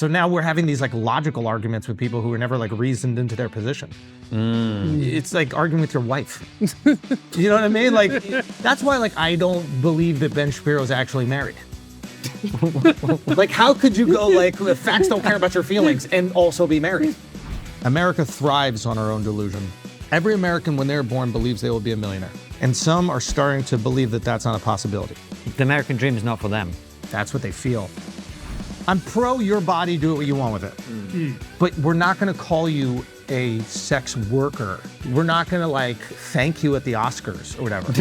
So now we're having these like logical arguments with people who were never like reasoned into their position. It's like arguing with your wife. You know what I mean? Like, that's why like I don't believe that Ben Shapiro's actually married. Like, how could you go like, facts don't care about your feelings and also be married? America thrives on our own delusion. Every American, when they're born, believes they will be a millionaire. And some are starting to believe that that's not a possibility. The American dream is not for them. That's what they feel. I'm pro your body, do what you want with it. But we're not gonna call you a sex worker. We're not gonna like thank you at the Oscars or whatever.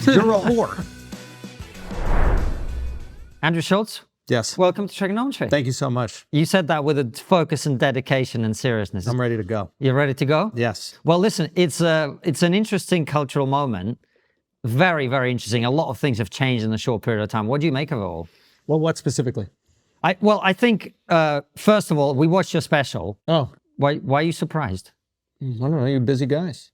You're a whore. Andrew Schulz, Yes. welcome to TRIGGERnometry. Thank you so much. You said that with a focus and dedication and seriousness. I'm ready to go. You're ready to go? Yes. Well, listen, it's an interesting cultural moment. Very, very interesting. A lot of things have changed in a short period of time. What do you make of it all? Well, what specifically? I think, first of all, we watched your special. Oh, Why are you surprised? I don't know, you're busy guys.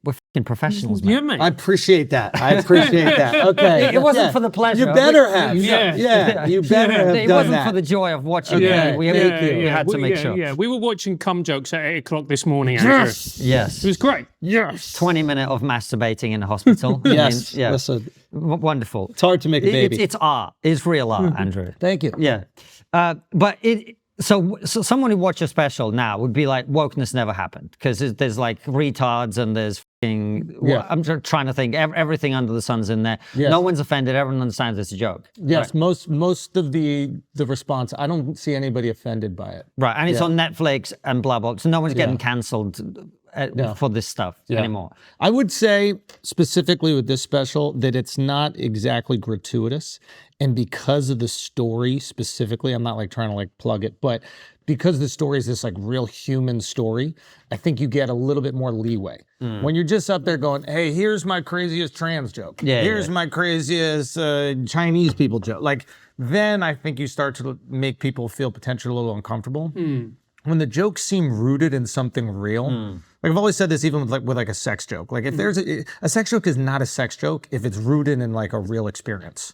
We're f***ing professionals, man. Yeah, mate. I appreciate that. I appreciate that. Okay. It wasn't for the pleasure. You better have. Yeah. You better have It done wasn't that. for the joy of watching Okay. it. We had to make sure. Yeah, we were watching cum jokes at 8 o'clock this morning, Andrew. Yes. It was great. Yes. 20 minutes of masturbating in the hospital. Yes. I mean, yeah. Listen, Wonderful. it's hard to make a baby. It's art. It's real art, Andrew. Thank you. Yeah. But so someone who watched your special now would be like, wokeness never happened. Because there's like retards and there's Yeah. I'm trying to think, everything under the sun's in there. Yes. No one's offended. Everyone understands it's a joke. Yes, most of the response, I don't see anybody offended by it. Right. And it's on Netflix and blah, blah. So no one's getting Yeah. canceled for this stuff anymore. I would say specifically with this special that it's not exactly gratuitous. And because of the story specifically, I'm not like trying to like plug it, but because the story is this like real human story, I think you get a little bit more leeway. When you're just up there going, hey, here's my craziest trans joke. Here's my craziest Chinese people joke. Like, then I think you start to make people feel potentially a little uncomfortable. When the jokes seem rooted in something real, like I've always said this even with like a sex joke. Like if there's a sex joke is not a sex joke if it's rooted in like a real experience.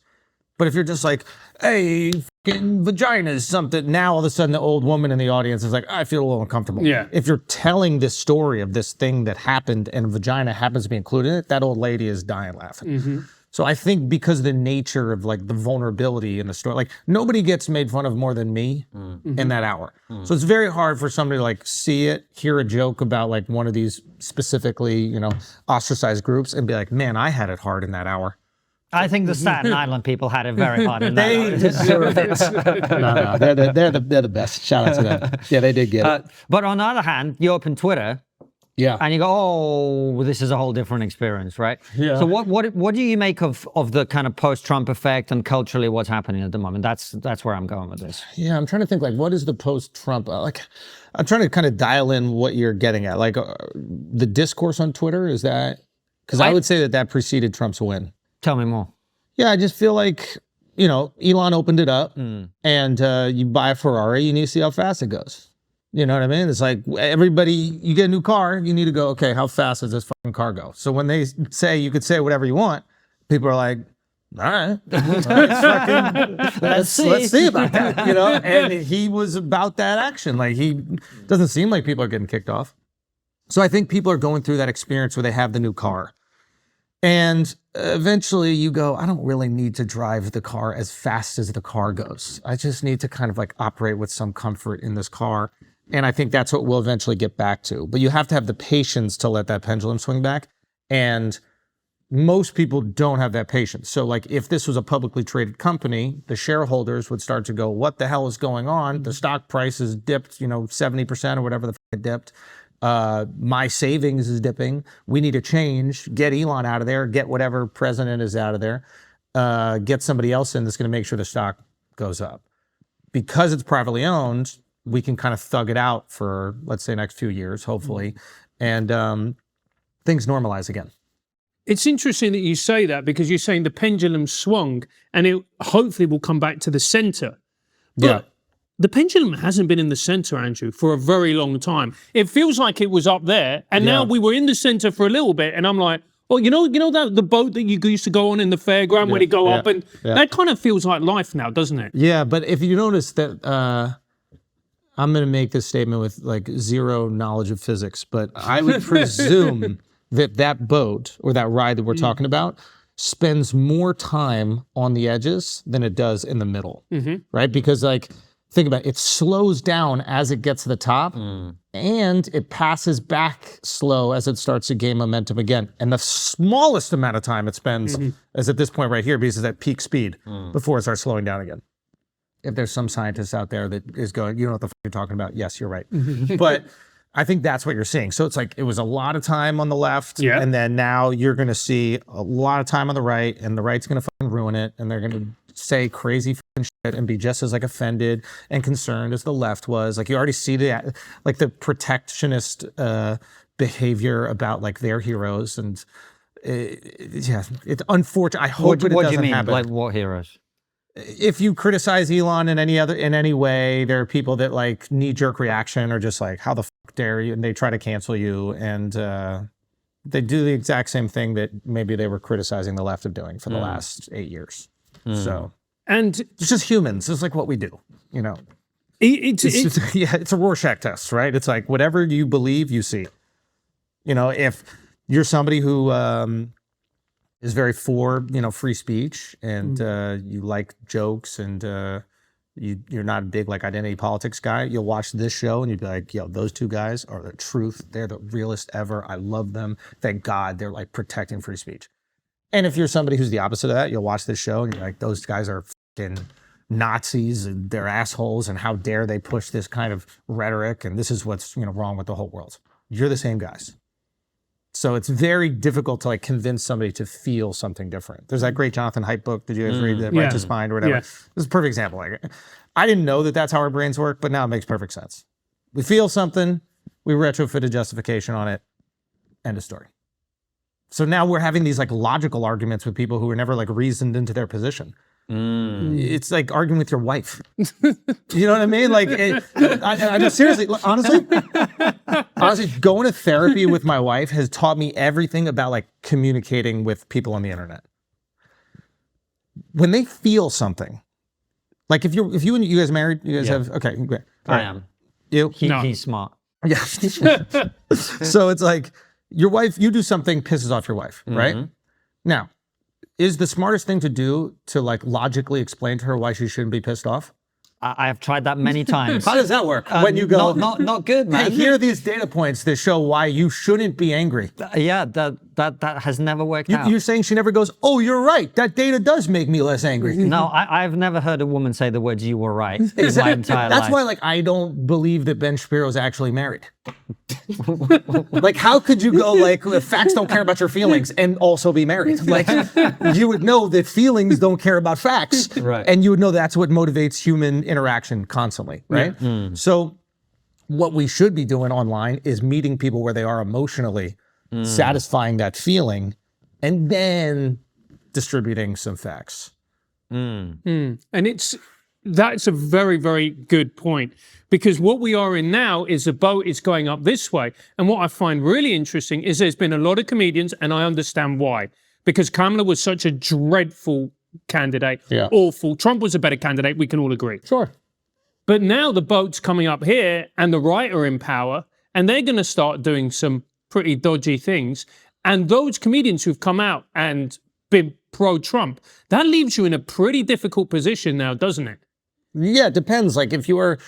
But if you're just like, hey, fucking vagina is something, now all of a sudden the old woman in the audience is like, I feel a little uncomfortable. Yeah. If you're telling this story of this thing that happened and vagina happens to be included in it, that old lady is dying laughing. So I think because of the nature of like the vulnerability in the story, like nobody gets made fun of more than me in that hour. So it's very hard for somebody to like see it, hear a joke about like one of these specifically, you know, ostracized groups and be like, man, I had it hard in that hour. I think the Staten Island people had it very hard in that. They deserve it. No, they're the best. Shout out to them. Yeah, they did get it. But on the other hand, you open Twitter Yeah. and you go, oh, this is a whole different experience, right? Yeah. So what do you make of the kind of post-Trump effect and culturally what's happening at the moment? That's where I'm going with this. Yeah, I'm trying to think like what is the post-Trump like? I'm trying to kind of dial in what you're getting at. Like the discourse on Twitter, is that because I would say that preceded Trump's win. Tell me more. Yeah, I just feel like, you know, Elon opened it up and you buy a Ferrari, you need to see how fast it goes. You know what I mean? It's like everybody, you get a new car, you need to go, okay, how fast does this fucking car go? So when they say you could say whatever you want, people are like, all right, let's see about that, you know? And he was about that action. Like he doesn't seem like people are getting kicked off. So I think people are going through that experience where they have the new car. And eventually you go, I don't really need to drive the car as fast as the car goes. I just need to kind of like operate with some comfort in this car. And I think that's what we'll eventually get back to. But you have to have the patience to let that pendulum swing back. And most people don't have that patience. So like if this was a publicly traded company, the shareholders would start to go, what the hell is going on? The stock price has dipped, 70% or whatever the fuck it dipped. My savings is dipping. We need a change. Get Elon out of there. Get whatever president is out of there. Get somebody else in that's going to make sure the stock goes up. Because it's privately owned, we can kind of thug it out for, let's say, next few years, hopefully, and things normalize again. It's interesting that you say that because you're saying the pendulum swung and it hopefully will come back to the center. But the pendulum hasn't been in the center, Andrew, for a very long time. It feels like it was up there and now we were in the center for a little bit and I'm like, well, you know that the boat that you used to go on in the fairground where you go up and that kind of feels like life now, doesn't it? Yeah, but if you notice that I'm going to make this statement with like zero knowledge of physics, but I would presume that boat or that ride that we're talking about spends more time on the edges than it does in the middle, right? Because like, think about it, it slows down as it gets to the top and it passes back slow as it starts to gain momentum again. And the smallest amount of time it spends is at this point right here because it's at peak speed before it starts slowing down again. If there's some scientist out there that is going, you know what the f you're talking about? Yes, you're right. But I think that's what you're seeing. So it's like, it was a lot of time on the left, and then now you're going to see a lot of time on the right, and the right's going to fucking ruin it, and they're going to say crazy fucking shit and be just as like offended and concerned as the left was. Like you already see the like the protectionist behavior about like their heroes, and it's unfortunate. I hope it doesn't happen. Like what heroes? If you criticize Elon in any way, there are people that like knee-jerk reaction or just like, how the fuck dare you? And they try to cancel you, and they do the exact same thing that maybe they were criticizing the left of doing for the last 8 years. So, and it's just humans. It's like what we do, you know. It's It's a Rorschach test, right? It's like whatever you believe, you see. You know, if you're somebody who is very for, you know, free speech, and you like jokes, and you're not a big like identity politics guy, you'll watch this show and you'd be like, yo, those two guys are the truth. They're the realest ever. I love them. Thank God they're like protecting free speech. And if you're somebody who's the opposite of that, you'll watch this show and you're like, those guys are fucking Nazis and they're assholes, and how dare they push this kind of rhetoric, and this is what's, you know, wrong with the whole world. You're the same guys. So it's very difficult to like convince somebody to feel something different. There's that great Jonathan Haidt book. Did you guys read The Righteous Mind or whatever? Yeah. This is a perfect example. Like, I didn't know that that's how our brains work, but now it makes perfect sense. We feel something, we retrofit a justification on it, end of story. So now we're having these like logical arguments with people who were never like reasoned into their position. It's like arguing with your wife. You know what I mean? Like, I just seriously, honestly, going to therapy with my wife has taught me everything about like communicating with people on the internet. When they feel something, like if you and you guys married, you guys have, okay, great. I am. You? He's smart. Yeah. So it's like your wife, you do something pisses off your wife, right? Now, is the smartest thing to do to like logically explain to her why she shouldn't be pissed off? I have tried that many times. How does that work? When you go, not good, man. hey, here are these data points that show why you shouldn't be angry. Yeah, that has never worked out. You're saying she never goes, oh, you're right. That data does make me less angry. No, I've never heard a woman say the words "you were right" in my entire life. That's why, like, I don't believe that Ben Shapiro's actually married. Like, how could you go like, facts don't care about your feelings and also be married? Like, you would know that feelings don't care about facts, Right. and you would know that's what motivates human interaction constantly, right? So, what we should be doing online is meeting people where they are emotionally, satisfying that feeling, and then distributing some facts. And that's a very, very good point, because what we are in now is the boat is going up this way. And what I find really interesting is there's been a lot of comedians, and I understand why, because Kamala was such a dreadful candidate, awful. Trump was a better candidate, we can all agree. Sure. But now the boat's coming up here and the right are in power, and they're going to start doing some pretty dodgy things. And those comedians who've come out and been pro-Trump, that leaves you in a pretty difficult position now, doesn't it? Yeah, it depends. Like if you were,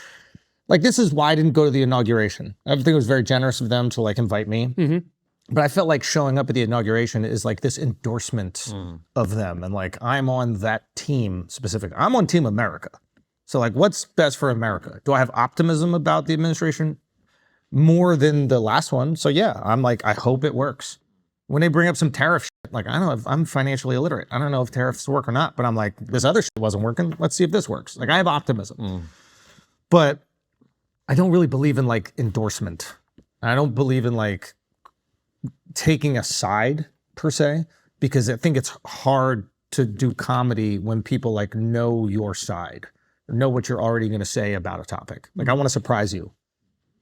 like this is why I didn't go to the inauguration. I think it was very generous of them to like invite me. But I felt like showing up at the inauguration is like this endorsement of them. And like, I'm on that team specifically. I'm on Team America. So like, what's best for America? Do I have optimism about the administration more than the last one? So yeah, I'm like, I hope it works. When they bring up some tariff shit, like, I don't know if I'm financially illiterate. I don't know if tariffs work or not, but I'm like, this other shit wasn't working. Let's see if this works. Like, I have optimism. But I don't really believe in like endorsement. I don't believe in like taking a side per se, because I think it's hard to do comedy when people like know your side, know what you're already going to say about a topic. Like, I want to surprise you.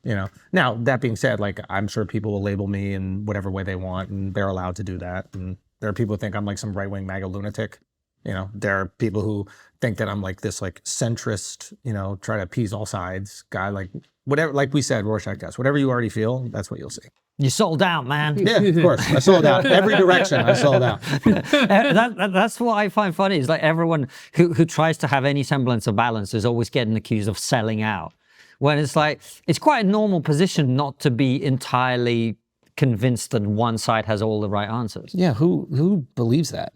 You know, now that being said, like, I'm sure people will label me in whatever way they want, and they're allowed to do that. And there are people who think I'm like some right-wing MAGA lunatic. You know, there are people who think that I'm like this like centrist, you know, try to appease all sides guy, like whatever, like we said, Rorschach test, whatever you already feel, that's what you'll see. You sold out, man. Yeah, of course. I sold out. Every direction, I sold out. That's what I find funny is like everyone who tries to have any semblance of balance is always getting accused of selling out. When it's like, it's quite a normal position not to be entirely convinced that one side has all the right answers. Yeah, who believes that?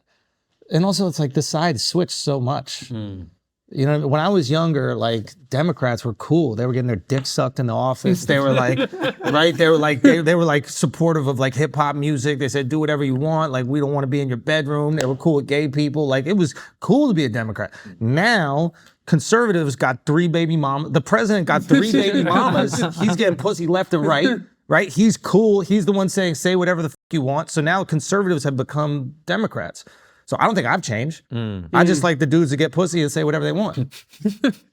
And also, it's like the sides switch so much. You know, when I was younger, like Democrats were cool. They were getting their dick sucked in the office. They were like, right? They were like supportive of like hip hop music. They said, do whatever you want. Like, we don't want to be in your bedroom. They were cool with gay people. Like, it was cool to be a Democrat. Now, conservatives got 3 baby mamas. The president got 3 baby mamas. He's getting pussy left and right. Right? He's cool. He's the one saying, say whatever the fuck you want. So now conservatives have become Democrats. So I don't think I've changed. I just like the dudes that get pussy and say whatever they want.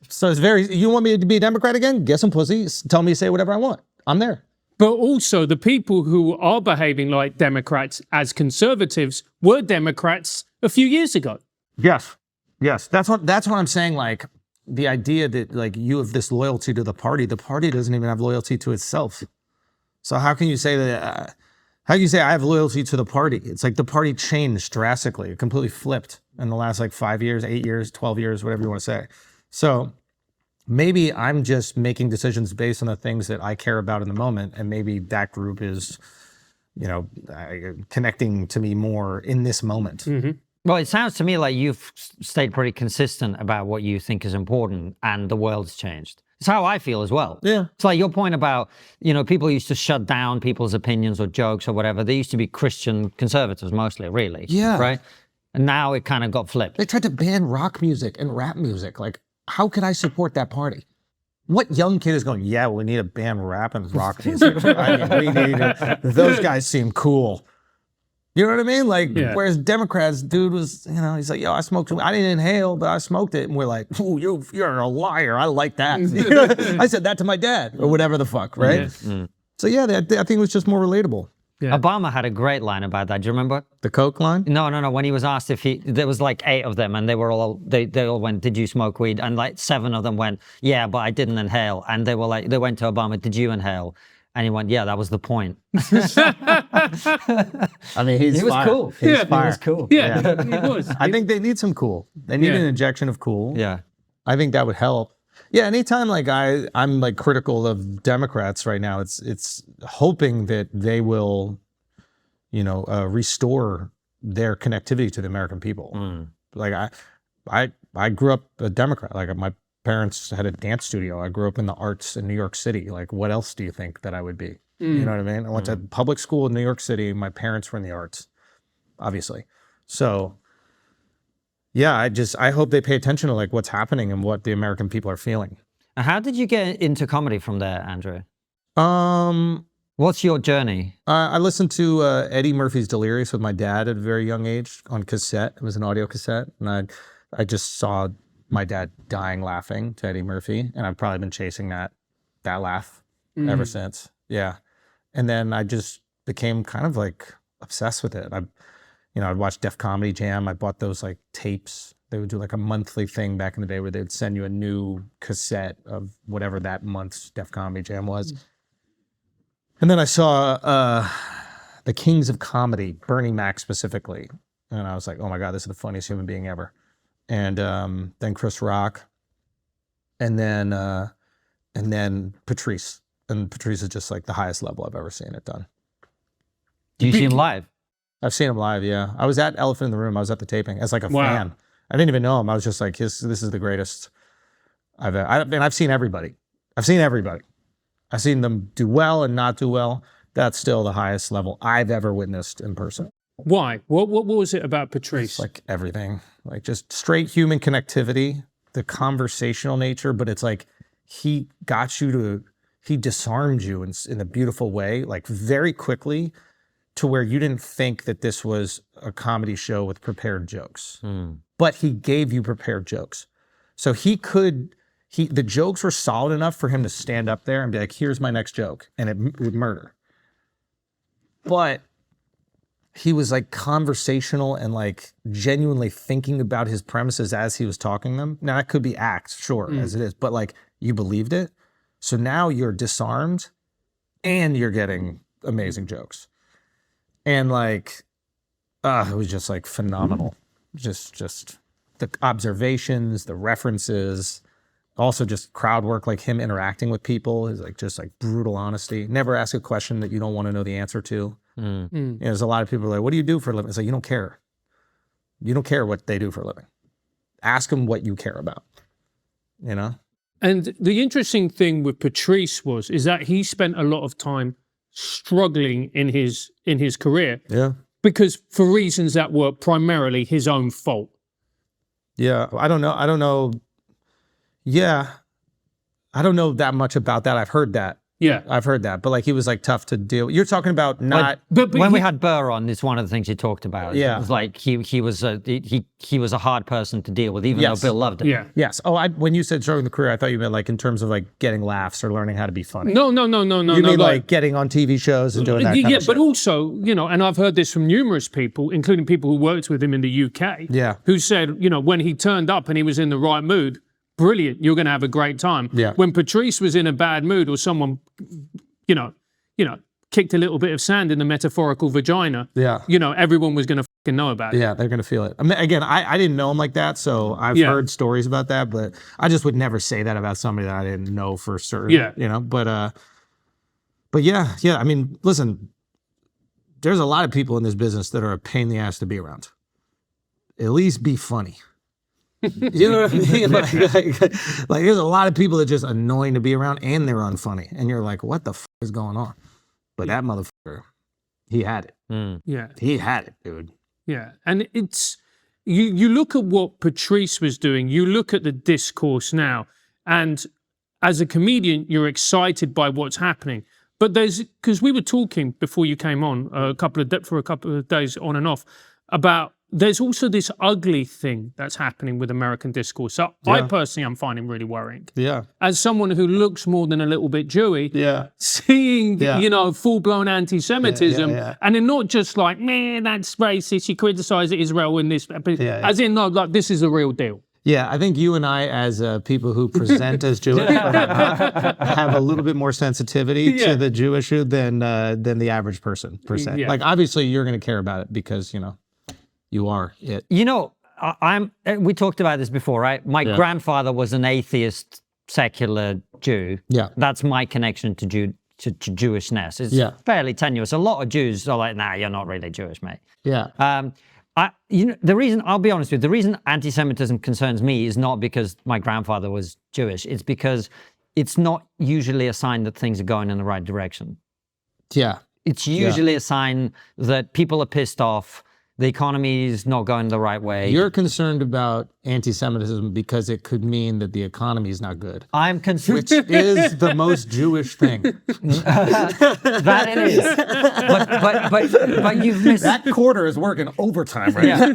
So it's very, you want me to be a Democrat again? Get some pussy. Tell me to say whatever I want. I'm there. But also the people who are behaving like Democrats as conservatives were Democrats a few years ago. Yes. Yes. That's what I'm saying. Like the idea that like you have this loyalty to the party doesn't even have loyalty to itself. So how can you say that? How can you say I have loyalty to the party? It's like the party changed drastically. It completely flipped in the last like 5 years, 8 years, 12 years, whatever you want to say. So maybe I'm just making decisions based on the things that I care about in the moment. And maybe that group is, you know, connecting to me more in this moment. Well, it sounds to me like you've stayed pretty consistent about what you think is important and the world's changed. It's how I feel as well. Yeah. It's like your point about, you know, people used to shut down people's opinions or jokes or whatever. They used to be Christian conservatives mostly, really. Yeah. Right? And now it kind of got flipped. They tried to ban rock music and rap music. Like, how could I support that party? What young kid is going, yeah, we need to ban rap and rock music. I mean, we need to, those guys seem cool. You know what I mean? Like, whereas Democrats, dude was, you know, he's like, yo, I smoked, I didn't inhale, but I smoked it. And we're like, ooh, you're a liar. I like that. I said that to my dad or whatever the fuck, right? So yeah, I think it was just more relatable. Yeah. Obama had a great line about that. Do you remember? The Coke line? No. When he was asked if there was like 8 of them and they were all, they all went, did you smoke weed? And like 7 of them went, yeah, but I didn't inhale. And they were like, they went to Obama, did you inhale? And he went, yeah, that was the point. I mean, he was cool. He He was cool. Yeah, he was. I think they need some cool. They need an injection of cool. Yeah. I think that would help. Yeah, anytime like I'm like critical of Democrats right now, it's hoping that they will, you know, restore their connectivity to the American people. Like I grew up a Democrat. Like my parents had a dance studio. I grew up in the arts in New York City. Like, what else do you think that I would be? You know what I mean? I went to public school in New York City. My parents were in the arts, obviously. So yeah, I hope they pay attention to like what's happening and what the American people are feeling. And how did you get into comedy from there, Andrew? Um, What's your journey? I listened to Eddie Murphy's Delirious with my dad at a very young age on cassette. It was an audio cassette. And I just saw my dad dying laughing to Eddie Murphy. And I've probably been chasing that laugh ever since. Yeah. And then I just became kind of like obsessed with it. I'd watch Def Comedy Jam. I bought those like tapes. They would do like a monthly thing back in the day where they'd send you a new cassette of whatever that month's Def Comedy Jam was. And then I saw the Kings of Comedy, Bernie Mac specifically. And I was like, oh my God, this is the funniest human being ever. And then Chris Rock. And then Patrice. And Patrice is just like the highest level I've ever seen it done. Do you see him live? I've seen him live, yeah. I was at Elephant in the Room. I was at the taping as like a fan. I didn't even know him. I was just like, this is the greatest I've seen everybody. I've seen them do well and not do well. That's still the highest level I've ever witnessed in person. Why? What was it about Patrice? It's like everything. Like just straight human connectivity, the conversational nature, but it's like he disarmed you in a beautiful way, like very quickly, to where you didn't think that this was a comedy show with prepared jokes. But he gave you prepared jokes. So the jokes were solid enough for him to stand up there and be like, here's my next joke. And it would murder. But he was like conversational and like genuinely thinking about his premises as he was talking them. Now that could be act, sure, as it is, but like you believed it. So now you're disarmed and you're getting amazing jokes. And like, it was just like phenomenal. Just the observations, the references, also just crowd work, like him interacting with people is like just like brutal honesty. Never ask a question that you don't want to know the answer to. You know, there's a lot of people like, what do you do for a living? It's like, you don't care. You don't care what they do for a living. Ask them what you care about, you know? And the interesting thing with Patrice is that he spent a lot of time struggling in his career. Yeah. Because for reasons that were primarily his own fault. Yeah. I don't know. Yeah. I don't know that much about that. I've heard that. Yeah. I've heard that. But like he was like tough to deal with. You're talking about not. But when we had Burr on, it's one of the things he talked about. Yeah. It was like he was a hard person to deal with, even Yes. though Bill loved him. yeah. Yes. Oh, when you said struggling the career, I thought you meant like in terms of like getting laughs or learning how to be funny. No. You mean like getting on TV shows and doing that kind of but shit. also, you know, and I've heard this from numerous people, including people who worked with him in the UK, Yeah. who said, you know, when he turned up and he was in the right mood, brilliant, you're going to have a great time. Yeah. When Patrice was in a bad mood or someone, you know, kicked a little bit of sand in the metaphorical vagina, Yeah. you know, everyone was going to fucking know about it. Yeah, they're gonna feel it. I mean, again, I didn't know him like that, so I've Yeah. heard stories about that, but I just would never say that about somebody that I didn't know for certain. Yeah. You know, but yeah. I mean, listen, there's a lot of people in this business that are a pain in the ass to be around. At least be funny. You know what I mean? Like there's a lot of people that are just annoying to be around and they're unfunny. And you're like, what the is going on? But that motherfucker, he had it. Yeah. He had it, dude. Yeah, and it's you look at what Patrice was doing, you look at the discourse now, and as a comedian, you're excited by what's happening. But because we were talking before you came on for a couple of days on and off about there's also this ugly thing that's happening with American discourse. So I personally am finding really worrying. Yeah. As someone who looks more than a little bit Jewy, seeing, Yeah. you know, full-blown anti-Semitism, Yeah. and they're not just like, man, that's racist, you criticize Israel in this, but as in, no, like, this is a real deal. Yeah, I think you and I, as people who present as Jewish, have a little bit more sensitivity to the Jewish issue than the average person, per se. Yeah. Like, obviously, you're going to care about it because, you know, you are it. You know, we talked about this before, right? My grandfather was an atheist, secular Jew. Yeah. That's my connection to Jewishness. It's fairly tenuous. A lot of Jews are like, nah, you're not really Jewish, mate. Yeah. You know, the reason, I'll be honest with you, the reason anti-Semitism concerns me is not because my grandfather was Jewish. It's because it's not usually a sign that things are going in the right direction. Yeah. It's usually a sign that people are pissed off. The economy is not going the right way. You're concerned about anti-Semitism because it could mean that the economy is not good. I'm concerned. Which is the most Jewish thing. That it is. But you've missed. That quarter is working overtime right now.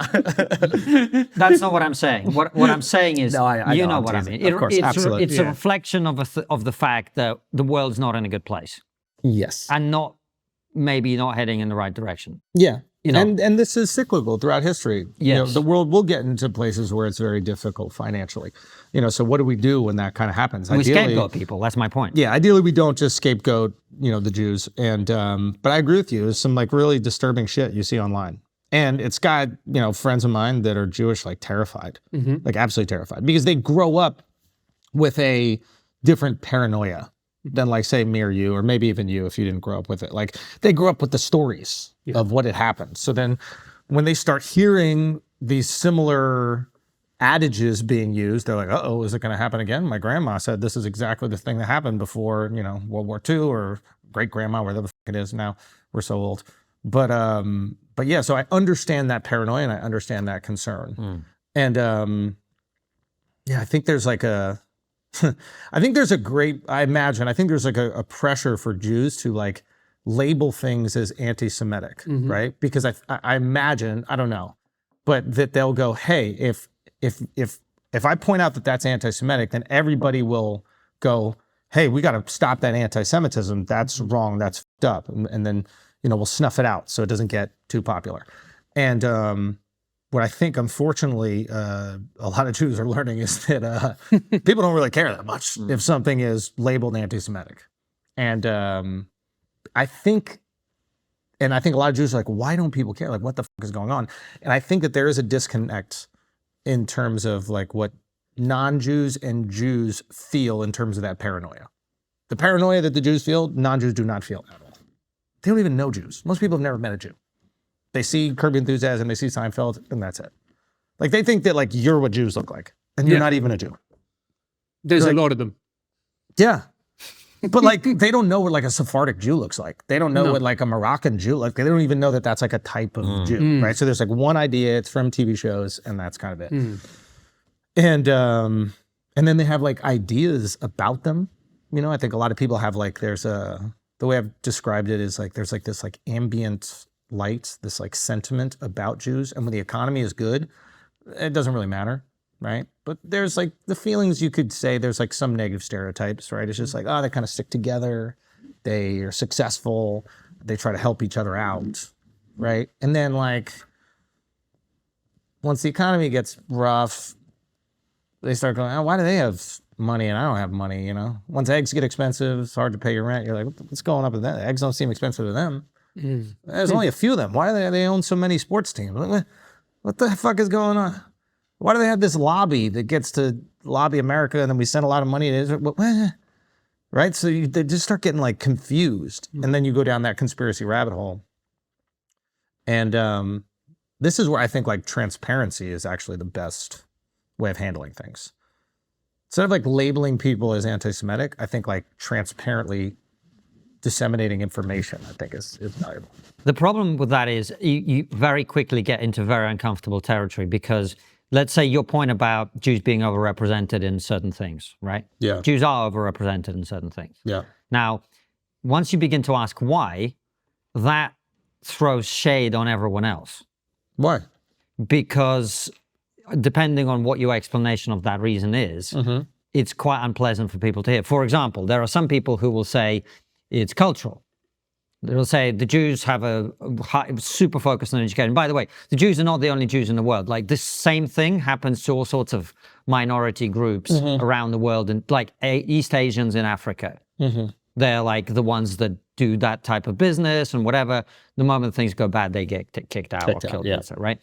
That's not what I'm saying. What I'm saying is, you know what I mean. Of course, absolutely. It's a reflection of the fact that the world's not in a good place. Yes. And maybe not heading in the right direction. Yeah. You know, and this is cyclical throughout history. Yes. You know, the world will get into places where it's very difficult financially. You know, so what do we do when that kind of happens? we scapegoat people. That's my point. Yeah, ideally we don't just scapegoat, you know, the Jews. And but I agree with you. There's some like really disturbing shit you see online. And it's got, you know, friends of mine that are Jewish like terrified. Like absolutely terrified. Because they grow up with a different paranoia than like say me or you, or maybe even you if you didn't grow up with it. Like they grew up with the stories of what had happened. So then when they start hearing these similar adages being used, they're like, uh-oh, is it going to happen again? My grandma said this is exactly the thing that happened before, you know, World War II, or great grandma, wherever the fuck it is now. We're so old. But yeah, so I understand that paranoia and I understand that concern. And yeah, I think there's like I think there's like a pressure for Jews to like label things as anti-Semitic, right? Because I imagine, I don't know, but that they'll go, hey, if I point out that that's anti-Semitic, then everybody will go, hey, we got to stop that anti-Semitism. That's wrong. That's fucked up. And then, we'll snuff it out so it doesn't get too popular. And what I think, unfortunately, a lot of Jews are learning is that people don't really care that much if something is labeled anti-Semitic. And I think a lot of Jews are like, why don't people care? Like, what the fuck is going on? And I think that there is a disconnect in terms of like what non-Jews and Jews feel in terms of that paranoia. The paranoia that the Jews feel, non-Jews do not feel at all. They don't even know Jews. Most people have never met a Jew. They see Curb Your Enthusiasm, they see Seinfeld, and that's it. Like, they think that like you're what Jews look like, and you're not even a Jew. There's a lot of them. Yeah. But like, they don't know what like a Sephardic Jew looks like. They don't know what like a Moroccan Jew, like they don't even know that that's like a type of Jew, right? So there's like one idea, it's from TV shows, and that's kind of it. And then they have like ideas about them. I think a lot of people have like, the way I've described it is like, there's like this like ambient light, this like sentiment about Jews. And when the economy is good, it doesn't really matter, right? But there's like the feelings, you could say there's like some negative stereotypes, right? It's just like, oh, they kind of stick together. They are successful. They try to help each other out, right? And then like, once the economy gets rough, they start going, oh, why do they have money and I don't have money, Once eggs get expensive, it's hard to pay your rent. You're like, what's going up with that? Eggs don't seem expensive to them. There's only a few of them. Why do they own so many sports teams? What the fuck is going on? Why do they have this lobby that gets to lobby America and then we send a lot of money to Israel? Right? So they just start getting like confused. And then you go down that conspiracy rabbit hole. And this is where I think like transparency is actually the best way of handling things. Instead of like labeling people as anti-Semitic, I think like transparently disseminating information, I think is valuable. The problem with that is you very quickly get into very uncomfortable territory because let's say your point about Jews being overrepresented in certain things, right? Yeah. Jews are overrepresented in certain things. Yeah. Now, once you begin to ask why, that throws shade on everyone else. Why? Because depending on what your explanation of that reason is, it's quite unpleasant for people to hear. For example, there are some people who will say it's cultural. They'll say the Jews have a super focus on education. By the way, the Jews are not the only Jews in the world. Like this same thing happens to all sorts of minority groups around the world, and like East Asians in Africa. They're like the ones that do that type of business and whatever. The moment things go bad, they get kicked out or killed, right?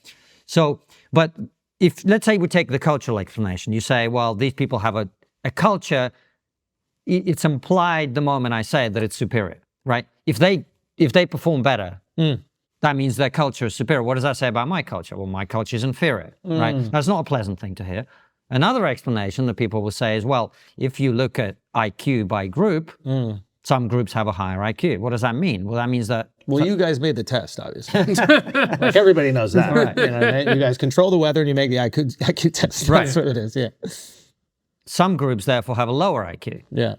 So, but if, let's say we take the cultural explanation, you say, well, these people have a culture, it's implied the moment I say that it's superior, right? If they perform better, that means their culture is superior. What does that say about my culture? Well, my culture is inferior, right? That's not a pleasant thing to hear. Another explanation that people will say is, well, if you look at IQ by group, some groups have a higher IQ. What does that mean? Well, that means that... Well, you guys made the test, obviously. Like everybody knows that. Right. You guys control the weather and you make the IQ test. Right. That's what it is, yeah. Some groups, therefore, have a lower IQ. Yeah.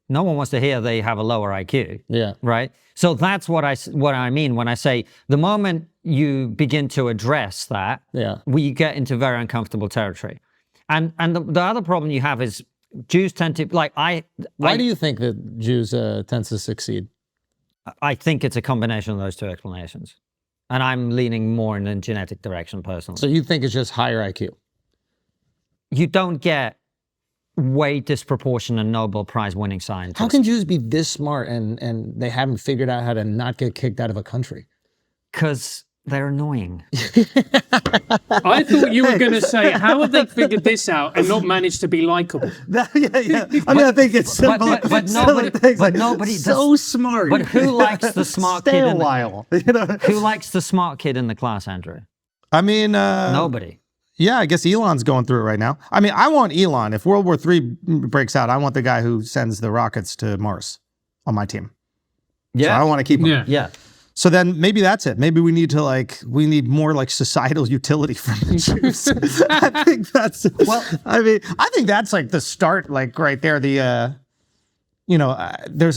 No one wants to hear they have a lower IQ. Yeah. Right? So that's what I mean when I say the moment you begin to address that, we get into very uncomfortable territory. And the other problem you have is Jews tend to, like Why do you think that Jews tend to succeed? I think it's a combination of those two explanations. And I'm leaning more in the genetic direction personally. So you think it's just higher IQ? You don't get way disproportionate Nobel Prize winning scientists. How can Jews be this smart and they haven't figured out how to not get kicked out of a country? Because they're annoying. I thought you were going to say, how have they figured this out and not managed to be likable? Yeah. I mean, I think it's simple. But nobody so smart. But who likes the smart Stay kid? a while. Who likes the smart kid in the class, Andrew? I mean, nobody. Yeah, I guess Elon's going through it right now. I mean, I want Elon. If World War III breaks out, I want the guy who sends the rockets to Mars on my team. Yeah. So I want to keep him. Yeah. So then maybe that's it. Maybe we need more like societal utility from the Jews. I think that's, I think that's like the start, like right there. There's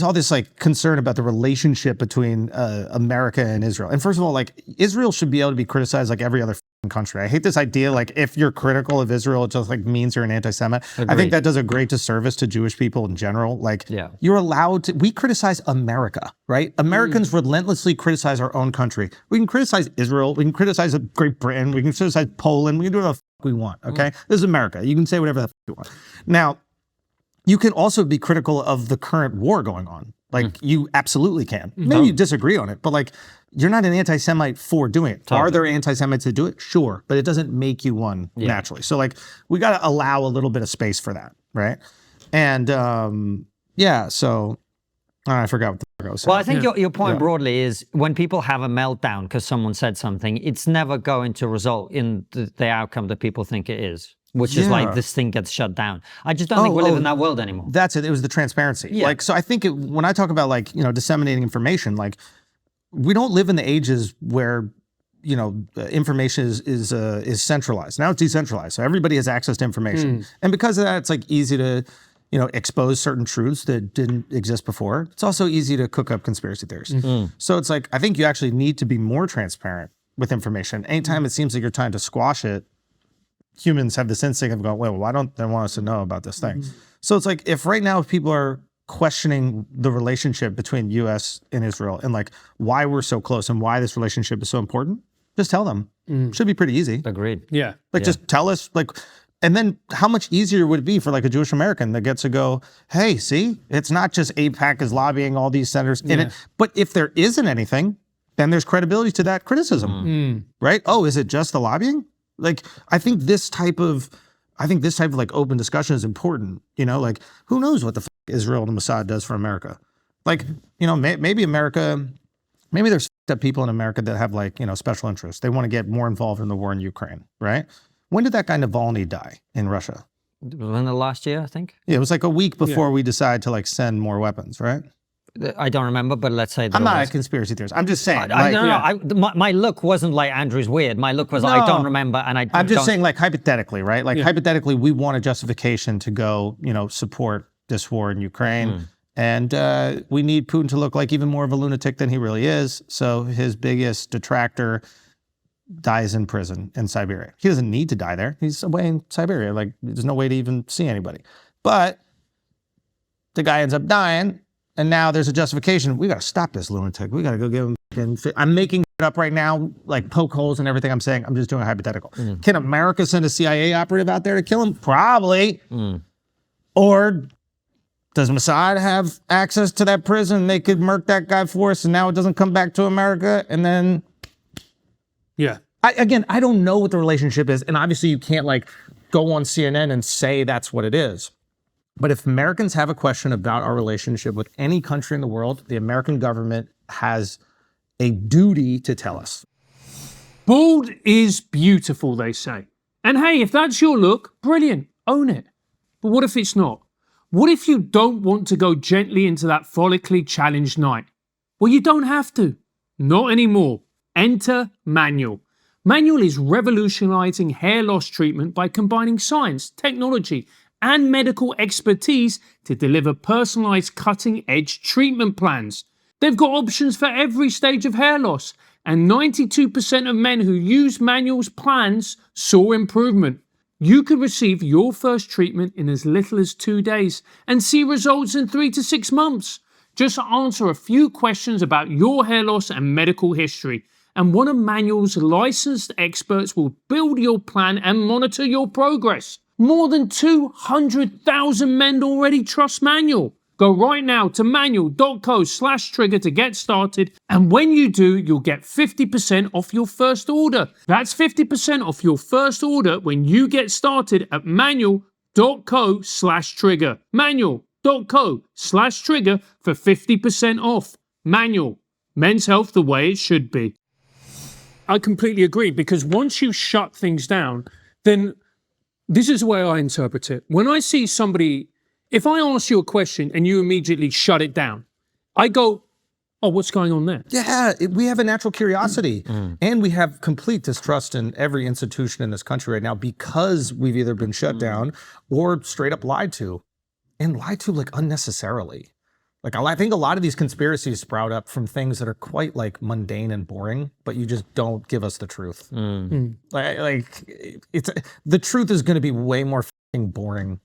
all this like concern about the relationship between America and Israel. And first of all, like Israel should be able to be criticized like every other country. I hate this idea, like, if you're critical of Israel, it just like means you're an anti-Semite. I Agreed. think that does a great disservice to Jewish people in general. Like, Yeah. you're allowed to, we criticize America, right? Americans relentlessly criticize our own country. We can criticize Israel, we can criticize Great Britain, we can criticize Poland, we can do whatever the fuck we want, okay? This is America. You can say whatever the fuck you want. Now, you can also be critical of the current war going on. Like, you absolutely can. Maybe you disagree on it, but like, you're not an anti-Semite for doing it. Are there anti-Semites that do it? Sure, but it doesn't make you one naturally. So like, we got to allow a little bit of space for that, right? And so I forgot what the fuck I was saying. Well, I think your point broadly is when people have a meltdown because someone said something, it's never going to result in the outcome that people think it is, which is like this thing gets shut down. I just don't think we live in that world anymore. That's it. It was the transparency. Yeah. Like, so I think when I talk about like, disseminating information, like, we don't live in the ages where, information is centralized. Now it's decentralized. So everybody has access to information. And because of that, it's like easy to, expose certain truths that didn't exist before. It's also easy to cook up conspiracy theories. So it's like, I think you actually need to be more transparent with information. Anytime it seems like you're trying to squash it, humans have this instinct of going, well, why don't they want us to know about this thing? So it's like, if right now people are questioning the relationship between US and Israel and like why we're so close and why this relationship is so important, just tell them. Should be pretty easy. Agreed. Yeah. Like, just tell us, like, and then how much easier would it be for like a Jewish American that gets to go, hey, see, it's not just AIPAC is lobbying all these senators in it, but if there isn't anything, then there's credibility to that criticism, right? Oh, is it just the lobbying? Like, I think this type of like open discussion is important. Like, who knows what the fuck Israel and Mossad does for America? Like, maybe there's fucked up people in America that have like, special interests. They want to get more involved in the war in Ukraine, right? When did that guy Navalny die in Russia? In the last year, I think. Yeah, it was like a week before we decided to like send more weapons, right? I don't remember, but let's say that I'm not a conspiracy theorist. I'm just saying. My look wasn't like Andrew's weird. My look was I don't remember, and I'm just saying, like, hypothetically, right? Like, hypothetically, we want a justification to go, support this war in Ukraine, and we need Putin to look like even more of a lunatic than he really is. So his biggest detractor dies in prison in Siberia. He doesn't need to die there. He's away in Siberia. Like, there's no way to even see anybody. But the guy ends up dying. And now there's a justification. We got to stop this lunatic. We got to go give him. I'm making it up right now, like poke holes and everything I'm saying. I'm just doing a hypothetical. Can America send a CIA operative out there to kill him? Probably. Or does Mossad have access to that prison? They could murk that guy for us, and now it doesn't come back to America. And then, I don't know what the relationship is, and obviously you can't like go on CNN and say that's what it is. But if Americans have a question about our relationship with any country in the world, the American government has a duty to tell us. Bald is beautiful, they say. And hey, if that's your look, brilliant, own it. But what if it's not? What if you don't want to go gently into that follically challenged night? Well, you don't have to. Not anymore. Enter Manual. Manual is revolutionizing hair loss treatment by combining science, technology, and medical expertise to deliver personalized cutting-edge treatment plans. They've got options for every stage of hair loss, and 92% of men who use Manual's plans saw improvement. You could receive your first treatment in as little as 2 days and see results in 3 to 6 months. Just answer a few questions about your hair loss and medical history, and one of Manual's licensed experts will build your plan and monitor your progress. More than 200,000 men already trust Manual. Go right now to manual.co/trigger to get started, and when you do, you'll get 50% off your first order. That's 50% off your first order when you get started at manual.co/trigger. Manual.co/trigger for 50% off. Manual. Men's health the way it should be. I completely agree, because once you shut things down, then this is the way I interpret it. When I see somebody, if I ask you a question and you immediately shut it down, I go, oh, what's going on there? Yeah, we have a natural curiosity, and we have complete distrust in every institution in this country right now because we've either been shut down or straight up lied to, and lied to like unnecessarily. Like, I think a lot of these conspiracies sprout up from things that are quite like mundane and boring, but you just don't give us the truth. Like it's the truth is going to be way more fucking boring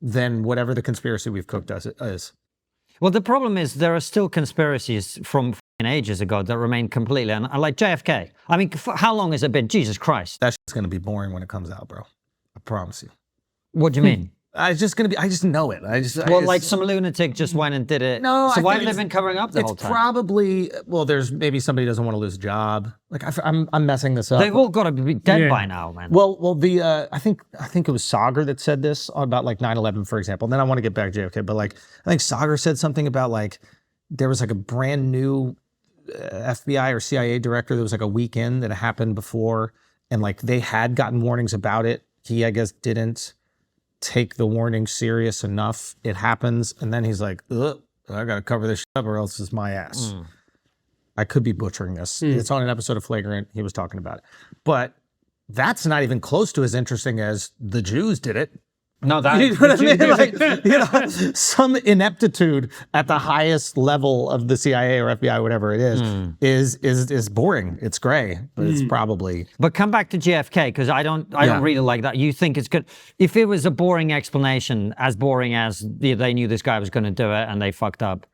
than whatever the conspiracy we've cooked is. Well, the problem is there are still conspiracies from ages ago that remain completely, like JFK. I mean, how long has it been? Jesus Christ. That shit's going to be boring when it comes out, bro. I promise you. What do you mean? It's just going to be, I just know it. Well, like some lunatic just went and did it. No, so I why think have they been covering up the whole time? It's probably, well, there's maybe somebody doesn't want to lose a job. Like I'm messing this up. They've all got to be dead by now, man. Well, I think it was Sagar that said this about like 9/11, for example. And then I want to get back to JFK, but like I think Sagar said something about like there was like a brand new FBI or CIA director that was like a weekend that happened before, and like they had gotten warnings about it. He, I guess, didn't take the warning serious enough. It happens, and then he's like, ugh, I gotta cover this shit up or else it's my ass. I could be butchering this. It's on an episode of Flagrant. He was talking about it. But that's not even close to as interesting as the Jews did it. No, that You know what I mean? Like, you know, some ineptitude at the highest level of the CIA or FBI, whatever it is boring. It's gray, but it's probably. But come back to JFK, because I don't really like that. You think it's good. If it was a boring explanation, as boring as they knew this guy was going to do it and they fucked up.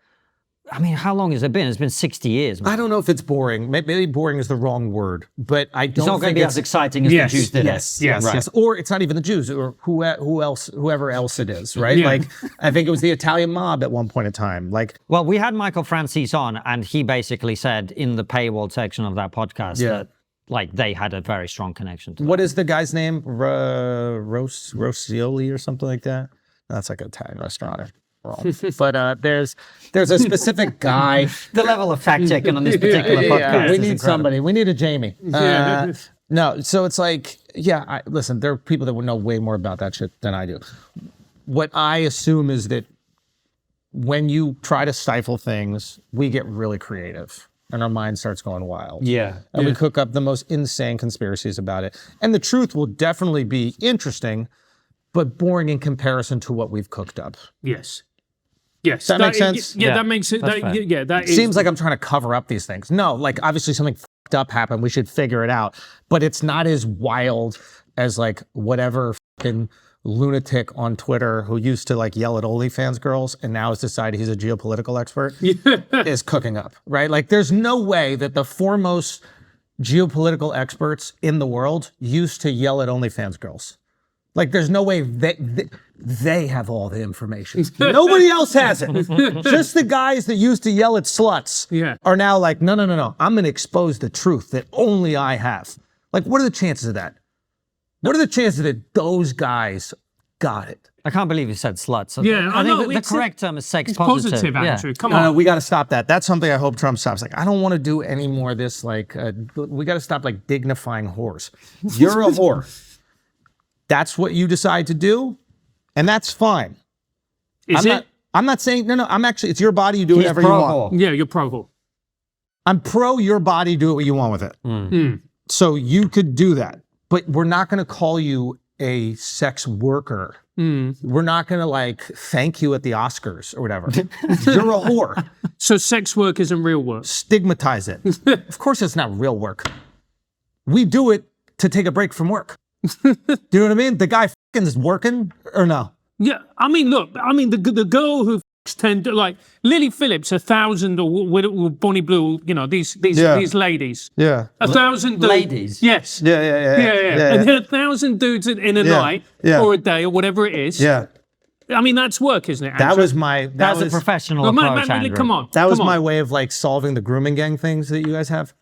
I mean, how long has it been? It's been 60 years. Man. I don't know if it's boring. Maybe boring is the wrong word, but I don't it's not going to be as exciting as the Jews did it. Yes. Right. Or it's not even the Jews, or whoever else it is, right? Like, I think it was the Italian mob at one point in time. Like, well, we had Michael Francis on, and he basically said in the paywall section of that podcast that like they had a very strong connection to what is the guy's name? Rossioli or something like that? That's like an Italian restaurant. But there's a specific guy. The level of fact checking on this particular podcast. We need somebody. We need a Jamie. No, so it's like, listen, there are people that would know way more about that shit than I do. What I assume is that when you try to stifle things, we get really creative and our mind starts going wild. And we cook up the most insane conspiracies about it. And the truth will definitely be interesting, but boring in comparison to what we've cooked up. Yes. Does that make sense? That makes it. That seems like I'm trying to cover up these things. No, like obviously something fucked up happened. We should figure it out. But it's not as wild as like whatever fucking lunatic on Twitter who used to like yell at OnlyFans girls and now has decided he's a geopolitical expert is cooking up, right? Like there's no way that the foremost geopolitical experts in the world used to yell at OnlyFans girls. Like, there's no way they have all the information. Nobody else has it. Just the guys that used to yell at sluts are now like, no. I'm going to expose the truth that only I have. Like, what are the chances of that? What are the chances that those guys got it? I can't believe you said sluts. I think the correct term is sex it's positive. Andrew. Come on. No, we got to stop that. That's something I hope Trump stops. Like, I don't want to do any more of this. Like, we got to stop like dignifying whores. You're a whore. That's what you decide to do, and that's fine. I'm not saying, no, I'm actually, it's your body, you do whatever you want. Yeah, you're pro. I'm pro your body, do what you want with it. So you could do that, but we're not going to call you a sex worker. We're not going to like thank you at the Oscars or whatever. You're a whore. So sex work isn't real work. Stigmatize it. Of course it's not real work. We do it to take a break from work. Do you know what I mean? The guy fucking is working or no? Yeah, I mean, look, the girl who tend to like Lily Phillips, 1,000 or Bonnie Blue, you know, these ladies. 1,000 ladies. Yes. Yeah. And then 1,000 dudes in a night or a day or whatever it is. Yeah. I mean, that's work, isn't it, Andrew? That's a professional approach, Andrew. Come on. That was my way of like solving the grooming gang things that you guys have.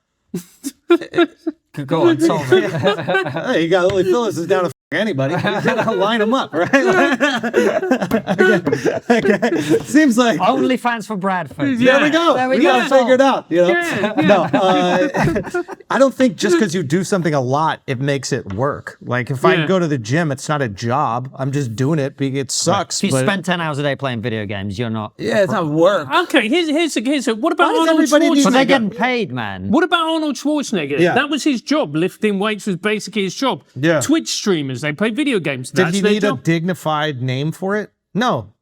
Go on, solve it. Hey, you got Lily Phillips is down to anybody. Line them up, right? Okay. Seems like only fans for Bradford. There we go. We got to figure it out. You know? No, I don't think just because you do something a lot, it makes it work. Like if I go to the gym, it's not a job. I'm just doing it because it sucks. If you spend 10 hours a day playing video games, you're not. Yeah, it's not work. Okay, here's what about Arnold Schwarzenegger? But they're getting paid, man. What about Arnold Schwarzenegger? Yeah. That was his job. Lifting weights was basically his job. Yeah. Twitch streamers, they play video games. Did he need a dignified name for it? No.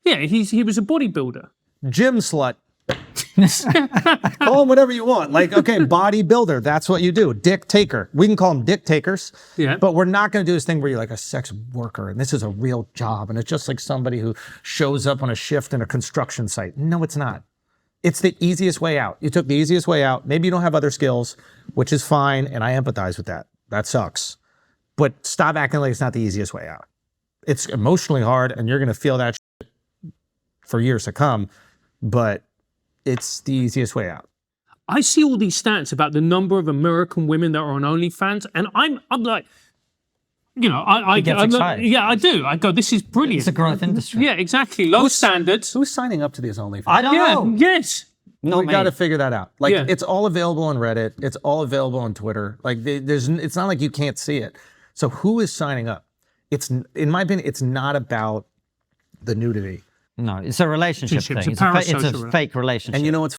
Yeah, he was a bodybuilder. gym slut. Call them whatever you want. Like, okay, bodybuilder, that's what you do. Dick taker. We can call them dick takers, but we're not going to do this thing where you're like a sex worker and this is a real job and it's just like somebody who shows up on a shift in a construction site. No, it's not. It's the easiest way out. You took the easiest way out. Maybe you don't have other skills, which is fine, and I empathize with that. That sucks. But stop acting like it's not the easiest way out. It's emotionally hard, and you're going to feel that shit for years to come, but it's the easiest way out. I see all these stats about the number of American women that are on OnlyFans, and I'm like, you know, I He gets excited. yeah, I do. I go, this is brilliant. It's a growth industry. Yeah, exactly. Low standards. Who's signing up to these OnlyFans? I don't know. Yes. Not We me. got to figure that out. Like, Yeah. it's all available on Reddit. It's all available on Twitter. Like, it's not like you can't see it. So who is signing up? It's, in my opinion, it's not about the nudity. No, it's a relationship thing. It's a It's a parasocial fake relationship. And you know what's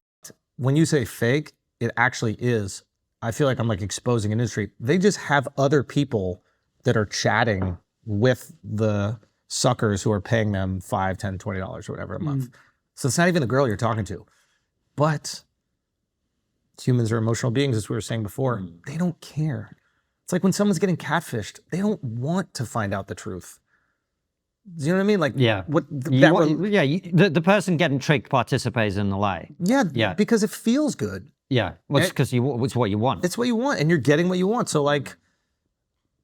when you say fake, it actually is. I feel like I'm like exposing an industry. They just have other people that are chatting with the suckers who are paying them $5, $10, $20 or whatever a month. So it's not even the girl you're talking to. But humans are emotional beings, as we were saying before. They don't care. It's like when someone's getting catfished, they don't want to find out the truth. Do you know what I mean? Like, Yeah. what The person getting tricked participates in the lie. yeah, because it feels good. Yeah, well, it's because it's what you want. It's what you want, and you're getting what you want. So, like,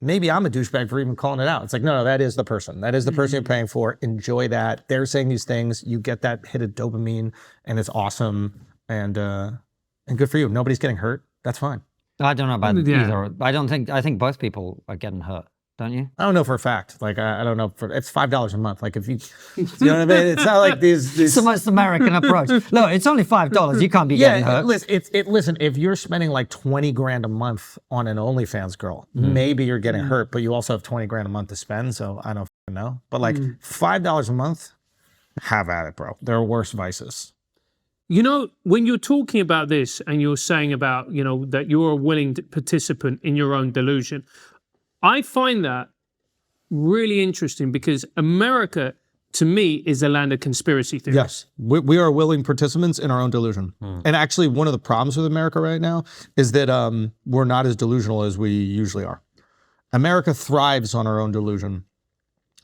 maybe I'm a douchebag for even calling it out. It's like, no, that is the person. That is the person you're paying for. Enjoy that. They're saying these things. You get that hit of dopamine, and it's awesome, and good for you. Nobody's getting hurt. That's fine. I don't know about Yeah. either. I think both people are getting hurt, don't you? I don't know for a fact. Like, I don't know. It's $5 a month. Like, if you know what I mean? It's not like these It's the most American approach. Look, it's only $5. You can't be getting hurt. Listen, if you're spending like 20 grand a month on an OnlyFans girl, maybe you're getting hurt, but you also have 20 grand a month to spend. So I don't know. But like $5 a month, have at it, bro. There are worse vices. You know, when you're talking about this and you're saying about, you know, that you're a willing participant in your own delusion, I find that really interesting because America, to me, is the land of conspiracy theories. Yes, we are willing participants in our own delusion. And actually, one of the problems with America right now is that we're not as delusional as we usually are. America thrives on our own delusion.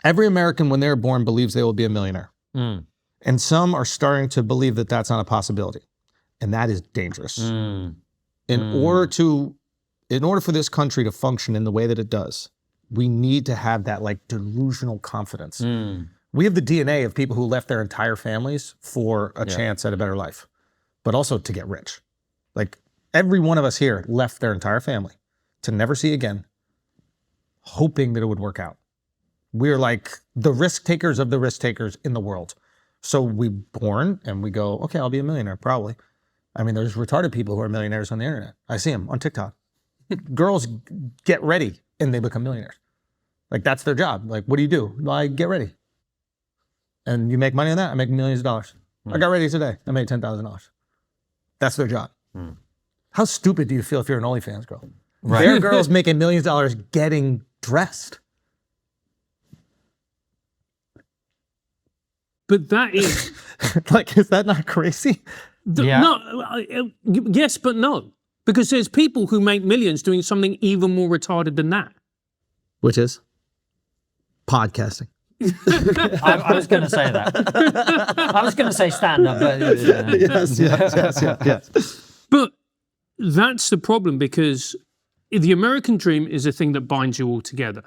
Every American, when they're born, believes they will be a millionaire. And some are starting to believe that that's not a possibility. And that is dangerous. In order for this country to function in the way that it does, we need to have that like delusional confidence. We have the DNA of people who left their entire families for a chance at a better life, but also to get rich. Like every one of us here left their entire family to never see again, hoping that it would work out. We're like the risk takers of the risk takers in the world. So we born and we go, okay, I'll be a millionaire, probably. I mean, there's retarded people who are millionaires on the internet. I see them on TikTok. Girls get ready and they become millionaires. Like that's their job. Like, what do you do? Well, I get ready. And you make money on that? I make millions of dollars. I got ready today. I made $10,000. That's their job. How stupid do you feel if you're an OnlyFans girl? Right. There are girls making millions of dollars getting dressed. But that is... Like, is that not crazy? No, yes, but no. Because there's people who make millions doing something even more retarded than that. Which is? Podcasting. I was going to say that. I was going to say stand-up, but... Yes. But that's the problem because the American dream is a thing that binds you all together.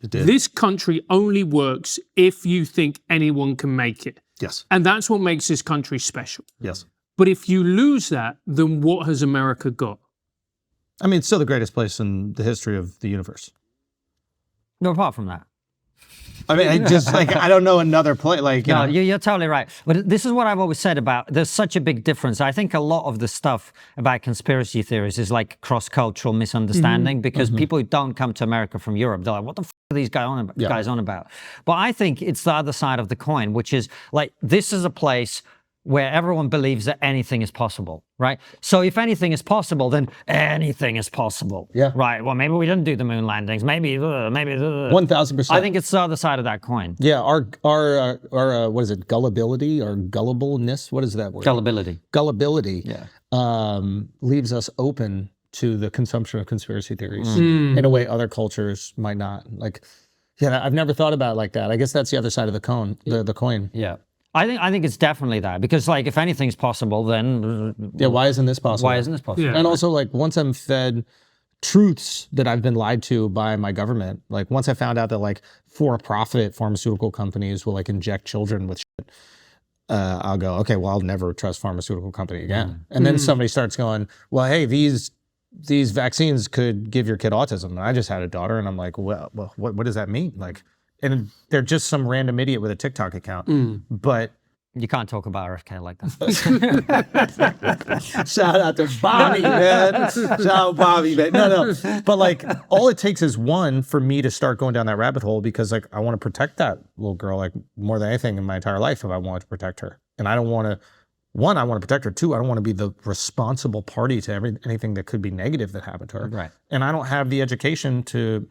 This country only works if you think anyone can make it. Yes. And that's what makes this country special. Yes. But if you lose that, then what has America got? I mean, it's still the greatest place in the history of the universe. No, apart from that. I mean, I just like, I don't know another place. Like, you know. You're totally right. But this is what I've always said about, there's such a big difference. I think a lot of the stuff about conspiracy theories is like cross-cultural misunderstanding because people who don't come to America from Europe, they're like, what the f are these guys on about? But I think it's the other side of the coin, which is like, this is a place where everyone believes that anything is possible, right? So if anything is possible, then anything is possible. Yeah. Right. Well, maybe we didn't do the moon landings. Maybe. 1,000%. I think it's the other side of that coin. Yeah, our what is it? Gullibility or gullibleness? What is that word? Gullibility. Gullibility. Yeah. Leaves us open to the consumption of conspiracy theories in a way other cultures might not. Like, yeah, I've never thought about it like that. I guess that's the other side of the coin. The coin. Yeah. I think it's definitely that, because like if anything's possible, then Yeah, why isn't this possible? why isn't this possible? Yeah. And also, like, once I'm fed truths that I've been lied to by my government, like once I found out that like for-profit pharmaceutical companies will like inject children with shit, I'll go, okay, well, I'll never trust pharmaceutical company again. And then somebody starts going, well, hey, these vaccines could give your kid autism. And I just had a daughter, and I'm like, well, what does that mean? Like, and they're just some random idiot with a TikTok account, but. You can't talk about RFK like that. Shout out to Bobby, man. Shout out Bobby, man. No. But like, all it takes is one for me to start going down that rabbit hole, because like I want to protect that little girl like more than anything in my entire life if I want to protect her. And I don't want to, one, I want to protect her. Two, I don't want to be the responsible party to anything that could be negative that happened to her. Right. And I don't have the education to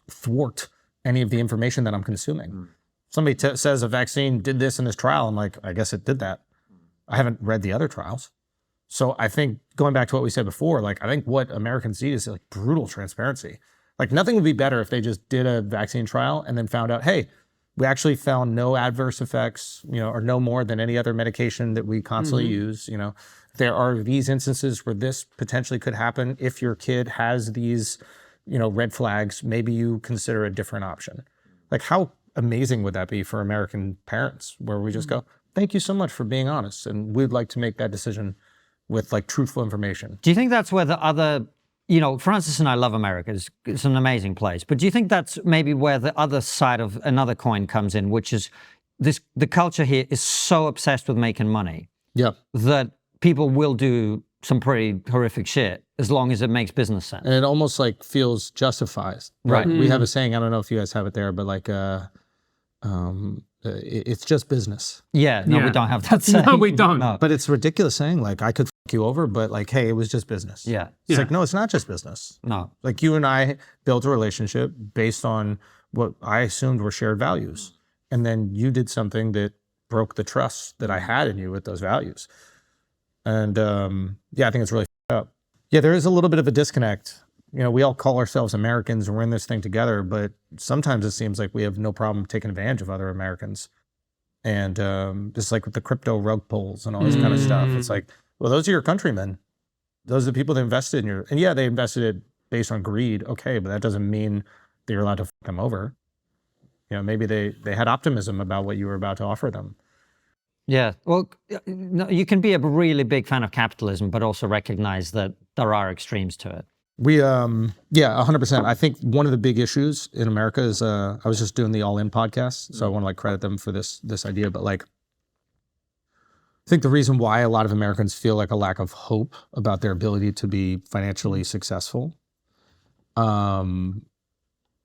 thwart any of the information that I'm consuming. Somebody says a vaccine did this in this trial. I'm like, I guess it did that. I haven't read the other trials. So I think going back to what we said before, like I think what Americans need is like brutal transparency. Like nothing would be better if they just did a vaccine trial and then found out, hey, we actually found no adverse effects, or no more than any other medication that we constantly use. There are these instances where this potentially could happen. If your kid has these, red flags, maybe you consider a different option. Like how amazing would that be for American parents, where we just go, thank you so much for being honest, and we'd like to make that decision with like truthful information. Do you think that's where the other, Francis and I love America. It's an amazing place. But do you think that's maybe where the other side of another coin comes in, which is the culture here is so obsessed with making money that people will do some pretty horrific shit as long as it makes business sense. And it almost like feels justified. Right. We have a saying, I don't know if you guys have it there, but like, it's just business. Yeah, no, Yeah. we don't have that saying. No, we don't. No. But it's ridiculous saying like, I could fuck you over, but like, hey, it was just business. Yeah. It's like, no, it's not just business. No. Like you and I built a relationship based on what I assumed were shared values. And then you did something that broke the trust that I had in you with those values. And I think it's really up. Yeah, there is a little bit of a disconnect. We all call ourselves Americans and we're in this thing together, but sometimes it seems like we have no problem taking advantage of other Americans. And just like with the crypto rug pulls and all this kind of stuff, it's like, well, those are your countrymen. Those are the people that invested in and yeah, they invested it based on greed. Okay, but that doesn't mean that you're allowed to fuck them over. Maybe they had optimism about what you were about to offer them. Yeah. Well, no, you can be a really big fan of capitalism, but also recognize that there are extremes to it. We, 100%. I think one of the big issues in America is, I was just doing the All In podcast, so I want to like credit them for this idea, but like, I think the reason why a lot of Americans feel like a lack of hope about their ability to be financially successful,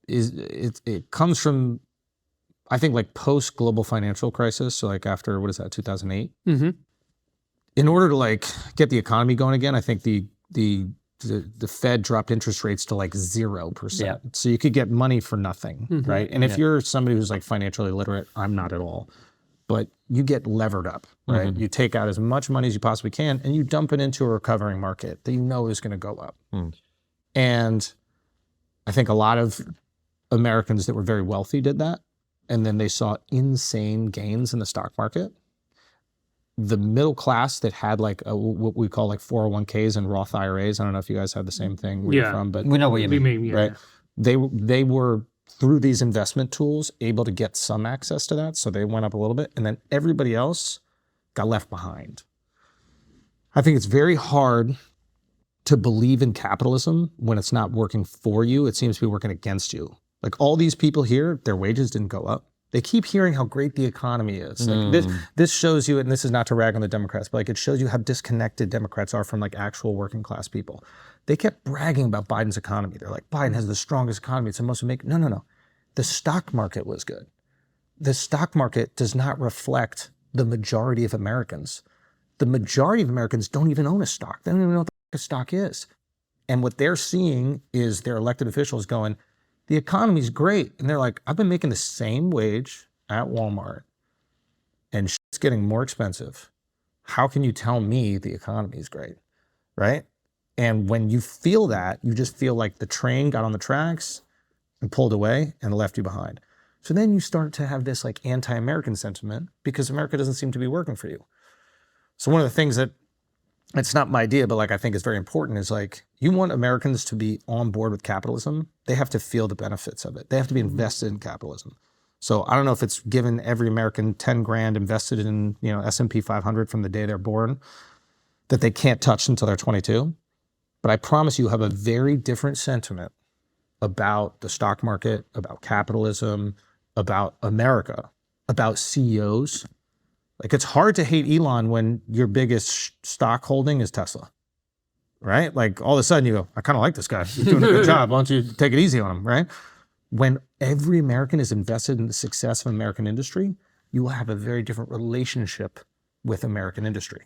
is it comes from, I think like post global financial crisis. So like after, 2008, in order to like get the economy going again, I think the Fed dropped interest rates to like 0%. Yeah. So you could get money for nothing, right? And if you're somebody who's like financially literate, I'm not at all, but you get levered up, right? You take out as much money as you possibly can and you dump it into a recovering market that you know is going to go up. And I think a lot of Americans that were very wealthy did that. And then they saw insane gains in the stock market. The middle class that had like what we call like 401ks and Roth IRAs. I don't know if you guys have the same thing where you're from, but we know what you mean. Right? They were through these investment tools able to get some access to that, so they went up a little bit, and then everybody else got left behind. I think it's very hard to believe in capitalism when it's not working for you. It seems to be working against you. Like all these people here, their wages didn't go up. They keep hearing how great the economy is. Like this shows you, and this is not to rag on the Democrats, but like it shows you how disconnected Democrats are from like actual working class people. They kept bragging about Biden's economy. They're like, Biden has the strongest economy. It's the most make. No. The stock market was good. The stock market does not reflect the majority of Americans. The majority of Americans don't even own a stock. They don't even know what the stock is. And what they're seeing is their elected officials going, the economy's great. And they're like, I've been making the same wage at Walmart and shit's getting more expensive. How can you tell me the economy is great, right? And when you feel that, you just feel like the train got on the tracks and pulled away and left you behind. So then you start to have this like anti-American sentiment because America doesn't seem to be working for you. So one of the things that, it's not my idea, but like I think is very important is like, you want Americans to be on board with capitalism, they have to feel the benefits of it. They have to be invested in capitalism. So I don't know if it's given every American 10 grand invested in, you know, S&P 500 from the day they're born that they can't touch until they're 22. But I promise you have a very different sentiment about the stock market, about capitalism, about America, about CEOs. Like it's hard to hate Elon when your biggest stock holding is Tesla, right? Like all of a sudden you go, I kind of like this guy. He's doing a good job. Why don't you take it easy on him, right? When every American is invested in the success of American industry, you will have a very different relationship with American industry.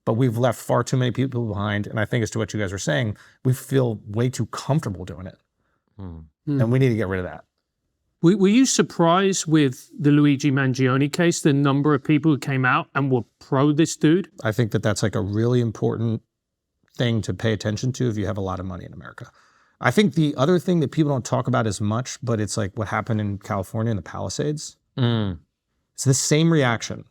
But we've left far too many people behind. And I think as to what you guys are saying, we feel way too comfortable doing it. And we need to get rid of that. Were you surprised with the Luigi Mangione case, the number of people who came out and were pro this dude? I think that that's like a really important thing to pay attention to if you have a lot of money in America. I think the other thing that people don't talk about as much, but it's like what happened in California in the Palisades. It's the same reaction,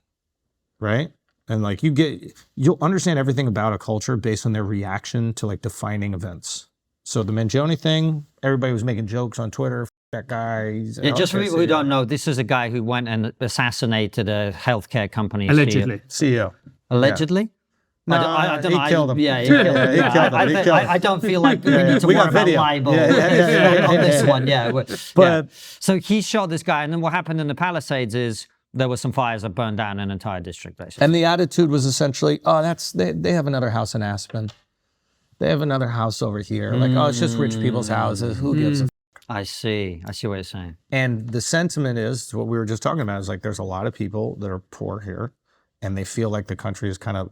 right? And like you'll understand everything about a culture based on their reaction to like defining events. So the Mangione thing, everybody was making jokes on Twitter. That guy. Yeah, just for people who don't know, this is a guy who went and assassinated a healthcare company. Allegedly. CEO. Allegedly? No, I don't know. he killed him. Yeah, he killed him. He killed him. I don't feel like we need to We worry got about video. libel Yeah. on this one. Yeah. But- So he shot this guy, and then what happened in the Palisades is there were some fires that burned down an entire district, basically. And the attitude was essentially, oh, they have another house in Aspen. They have another house over here. Like, oh, it's just rich people's houses. Who gives a f-? I see what you're saying. And the sentiment is, what we were just talking about, is like there's a lot of people that are poor here, and they feel like the country has kind of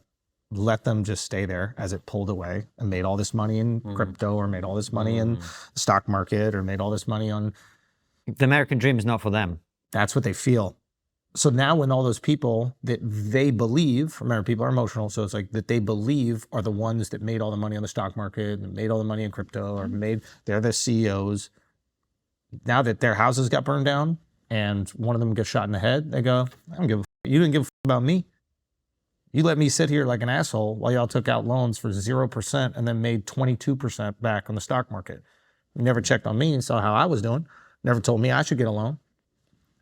let them just stay there as it pulled away and made all this money in crypto, or made all this money in the stock market, or made all this money on... The American dream is not for them. That's what they feel. So now when all those people that they believe, remember people are emotional, so it's like that they believe are the ones that made all the money on the stock market and made all the money in crypto, or they're the CEOs. Now that their houses got burned down and one of them gets shot in the head, they go, I don't give a f-. You didn't give a f- about me. You let me sit here like an asshole while y'all took out loans for 0% and then made 22% back on the stock market. You never checked on me and saw how I was doing. Never told me I should get a loan.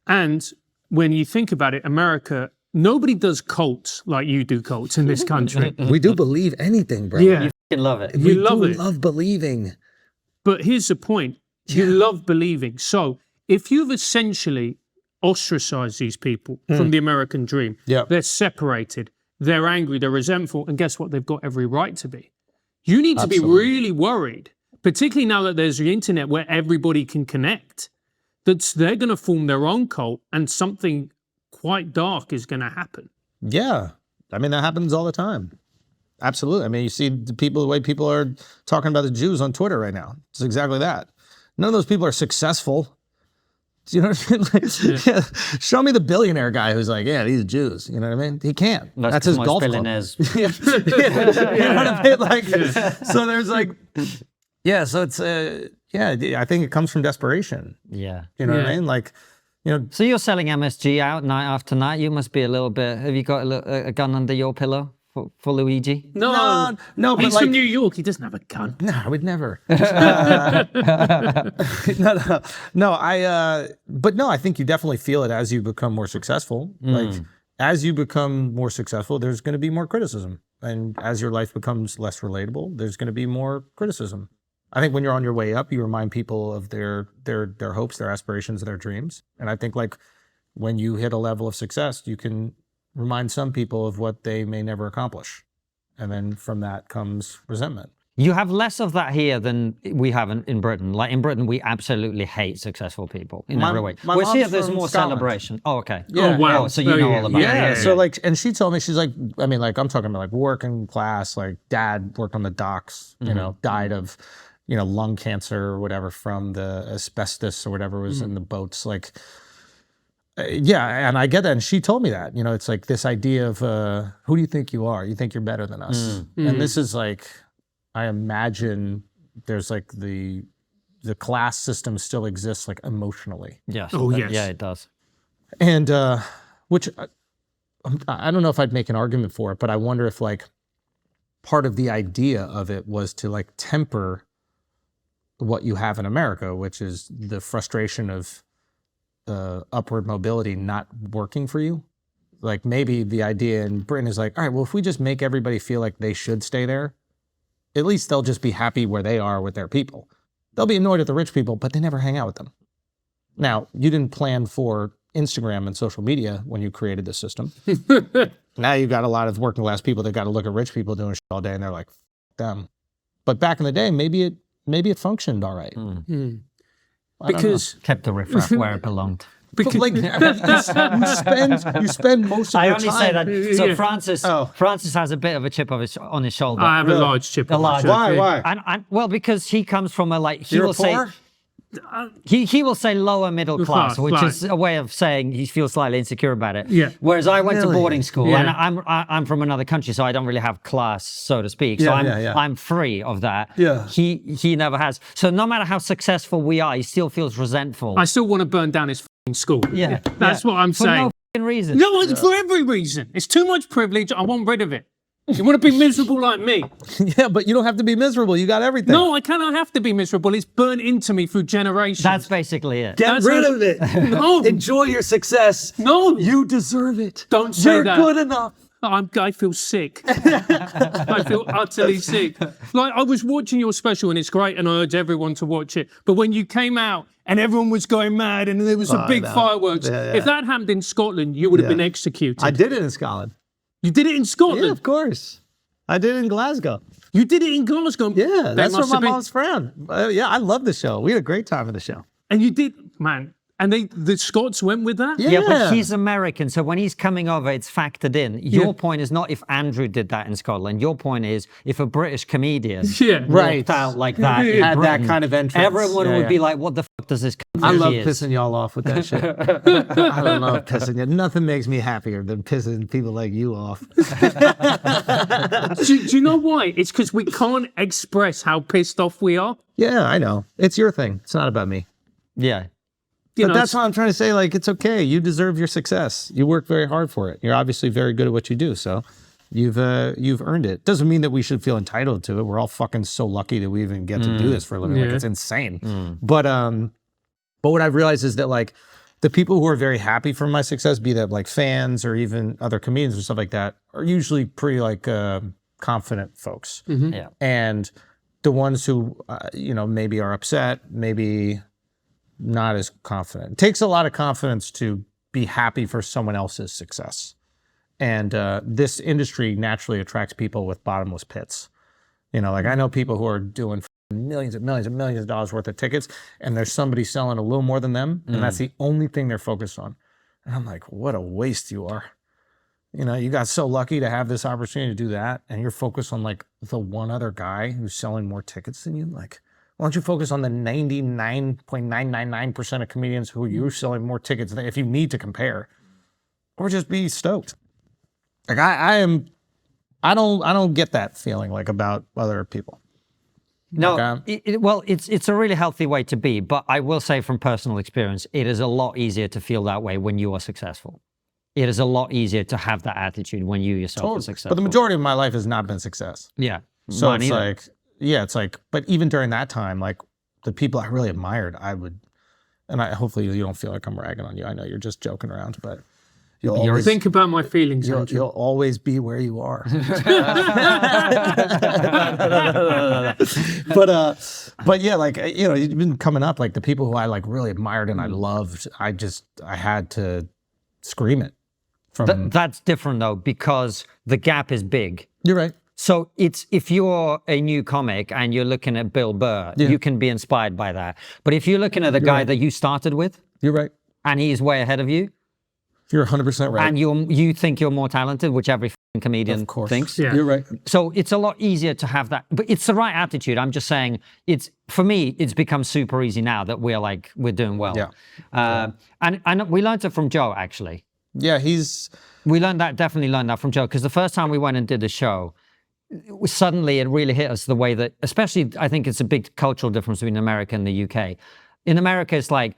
And when you think about it, America, nobody does cults like you do cults in this country. We do believe anything, bro. Yeah. You fucking love it. You love it. love believing. But here's the point. You love believing. So if you've essentially ostracized these people from the American dream, Yeah. they're separated, they're angry, they're resentful, and guess what? They've got every right to be. You need to be really worried, particularly now that there's the internet where everybody can connect, that they're going to form their own cult and something quite dark is going to happen. Yeah. I mean, that happens all the time. Absolutely. I mean, you see the way people are talking about the Jews on Twitter right now. It's exactly that. None of those people are successful. Do you know what I mean? Like, yeah. Show me the billionaire guy who's like, yeah, these Jews. You know what I mean? He can't. That's his golf club. billionaires. You know what I mean? Like, so there's like, yeah. So it's yeah. I think it comes from desperation. Yeah. You know what I mean? Like, you know. So you're selling MSG out night after night. You must be a little bit. Have you got a gun under your pillow for Luigi? No. But He's like, from New York. He doesn't have a gun. no, I would never. No. I think you definitely feel it as you become more successful. Like, as you become more successful, there's going to be more criticism. And as your life becomes less relatable, there's going to be more criticism. I think when you're on your way up, you remind people of their hopes, their aspirations, their dreams. And I think like when you hit a level of success, you can remind some people of what they may never accomplish. And then from that comes resentment. You have less of that here than we have in Britain. Like in Britain, we absolutely hate successful people in every way. my Whereas here, mom's there's from more Scotland. celebration. Oh, okay. Oh, wow. Oh, so you know all about it. Yeah. So like, and she told me, she's like, I mean, like I'm talking about like working class, like dad worked on the docks, you know, died of, you know, lung cancer or whatever from the asbestos or whatever was in the boats. Like, yeah, and I get that. And she told me that, you know, it's like this idea of who do you think you are? You think you're better than us. And this is like, I imagine there's like the class system still exists like emotionally. Yes. Oh, yes. Yeah, it does. And which I don't know if I'd make an argument for it, but I wonder if like part of the idea of it was to like temper what you have in America, which is the frustration of upward mobility not working for you. Like maybe the idea in Britain is like, all right, well, if we just make everybody feel like they should stay there, at least they'll just be happy where they are with their people. They'll be annoyed at the rich people, but they never hang out with them. Now, you didn't plan for Instagram and social media when you created this system. Now you've got a lot of working class people that got to look at rich people doing shit all day and they're like, F them. But back in the day, maybe it functioned all right. Because Kept the riffraff where it belonged. But like, you spend most of I your only time. say that. So Yeah. Francis has a bit of a chip on his shoulder. I have a large chip A on my large- shoulder. Why? And well, because he comes from a like he You're will say poor? he will say lower middle class, Class, which right. is a way of saying he feels slightly insecure about it. Yeah. Whereas I went to Really? boarding school Yeah. and I'm from another country, so I don't really have class, so to speak. So I'm free of that. Yeah. He never has. So no matter how successful we are, he still feels resentful. I still want to burn down his f***ing school. Yeah. That's what I'm For saying. no f***ing reason. No, for every reason. It's too much privilege. I want rid of it. You want to be miserable like me? Yeah, but you don't have to be miserable. You got everything. No, I cannot have to be miserable. It's burnt into me through generations. That's basically it. Get That's rid how- of it. No. Enjoy your success. No. You deserve it. Don't say You're that. good enough. I feel sick. I feel utterly sick. Like, I was watching your special and it's great and I urge everyone to watch it. But when you came out and everyone was going mad and there was a big fireworks, if that happened in Scotland, you would have been executed. I did it in Scotland. You did it in Scotland? Yeah, of course. I did it in Glasgow. You did it in Glasgow? Yeah, That that's where must my have been- mom's from. Yeah, I love the show. We had a great time at the show. And you did, man. And the Scots went with that? Yeah, but he's American, so when he's coming over, it's factored in. Your Yeah. point is not if Andrew did that in Scotland. Your point is if a British comedian Yeah. walked out like that, in Had that Britain, kind of entrance. everyone Yeah, would yeah. be like, "What the fuck does this?" I think love he is?" pissing y'all off with that shit. I don't love pissing you. Nothing makes me happier than pissing people like you off. do you know why? It's because we can't express how pissed off we are. Yeah, I know. It's your thing. It's not about me. Yeah, You But know, that's what I'm trying to say. Like, it's okay. You deserve your success. You work very hard for it. You're obviously very good at what you do. So you've earned it. Doesn't mean that we should feel entitled to it. We're all fucking so lucky that we even get to do this for a living. Like, Yeah. it's insane. But what I've realized is that like the people who are very happy for my success, be that like fans or even other comedians or stuff like that, are usually pretty like confident folks. yeah. And the ones who, maybe are upset, maybe not as confident. It takes a lot of confidence to be happy for someone else's success. And this industry naturally attracts people with bottomless pits. You know, like I know people who are doing millions and millions and millions of dollars worth of tickets, and there's somebody selling a little more than them, and that's the only thing they're focused on. And I'm like, what a waste you are. You know, you got so lucky to have this opportunity to do that, and you're focused on like the one other guy who's selling more tickets than you. Like, why don't you focus on the 99.999% of comedians who you're selling more tickets than if you need to compare, or just be stoked. Like I don't get that feeling like about other people. No, Okay. well, it's a really healthy way to be, but I will say from personal experience, it is a lot easier to feel that way when you are successful. It is a lot easier to have that attitude when you yourself are successful. But the majority of my life has not been success. Yeah. So Mine it's either. like, it's like, but even during that time, like the people I really admired, hopefully you don't feel like I'm ragging on you. I know you're just joking around, but you'll always, think about my feelings, Andrew. you'll always be where you are. but yeah, like, you've been coming up, like the people who I like really admired and I loved, I had to scream it from. That's different though, because the gap is big. You're right. So it's if you're a new comic and you're looking at Bill Burr, you can be inspired by that. But if you're looking at the guy that you started with, You're right. and he's way ahead of you, You're 100% right. and you think you're more talented, which every comedian thinks. Yeah. You're right. So it's a lot easier to have that, but it's the right attitude. I'm just saying, it's for me, it's become super easy now that we're doing well. Yeah. And we learned it from Joe, actually. Yeah, We definitely learned that from Joe, because the first time we went and did the show, suddenly it really hit us the way that, especially, I think it's a big cultural difference between America and the UK. In America, it's like,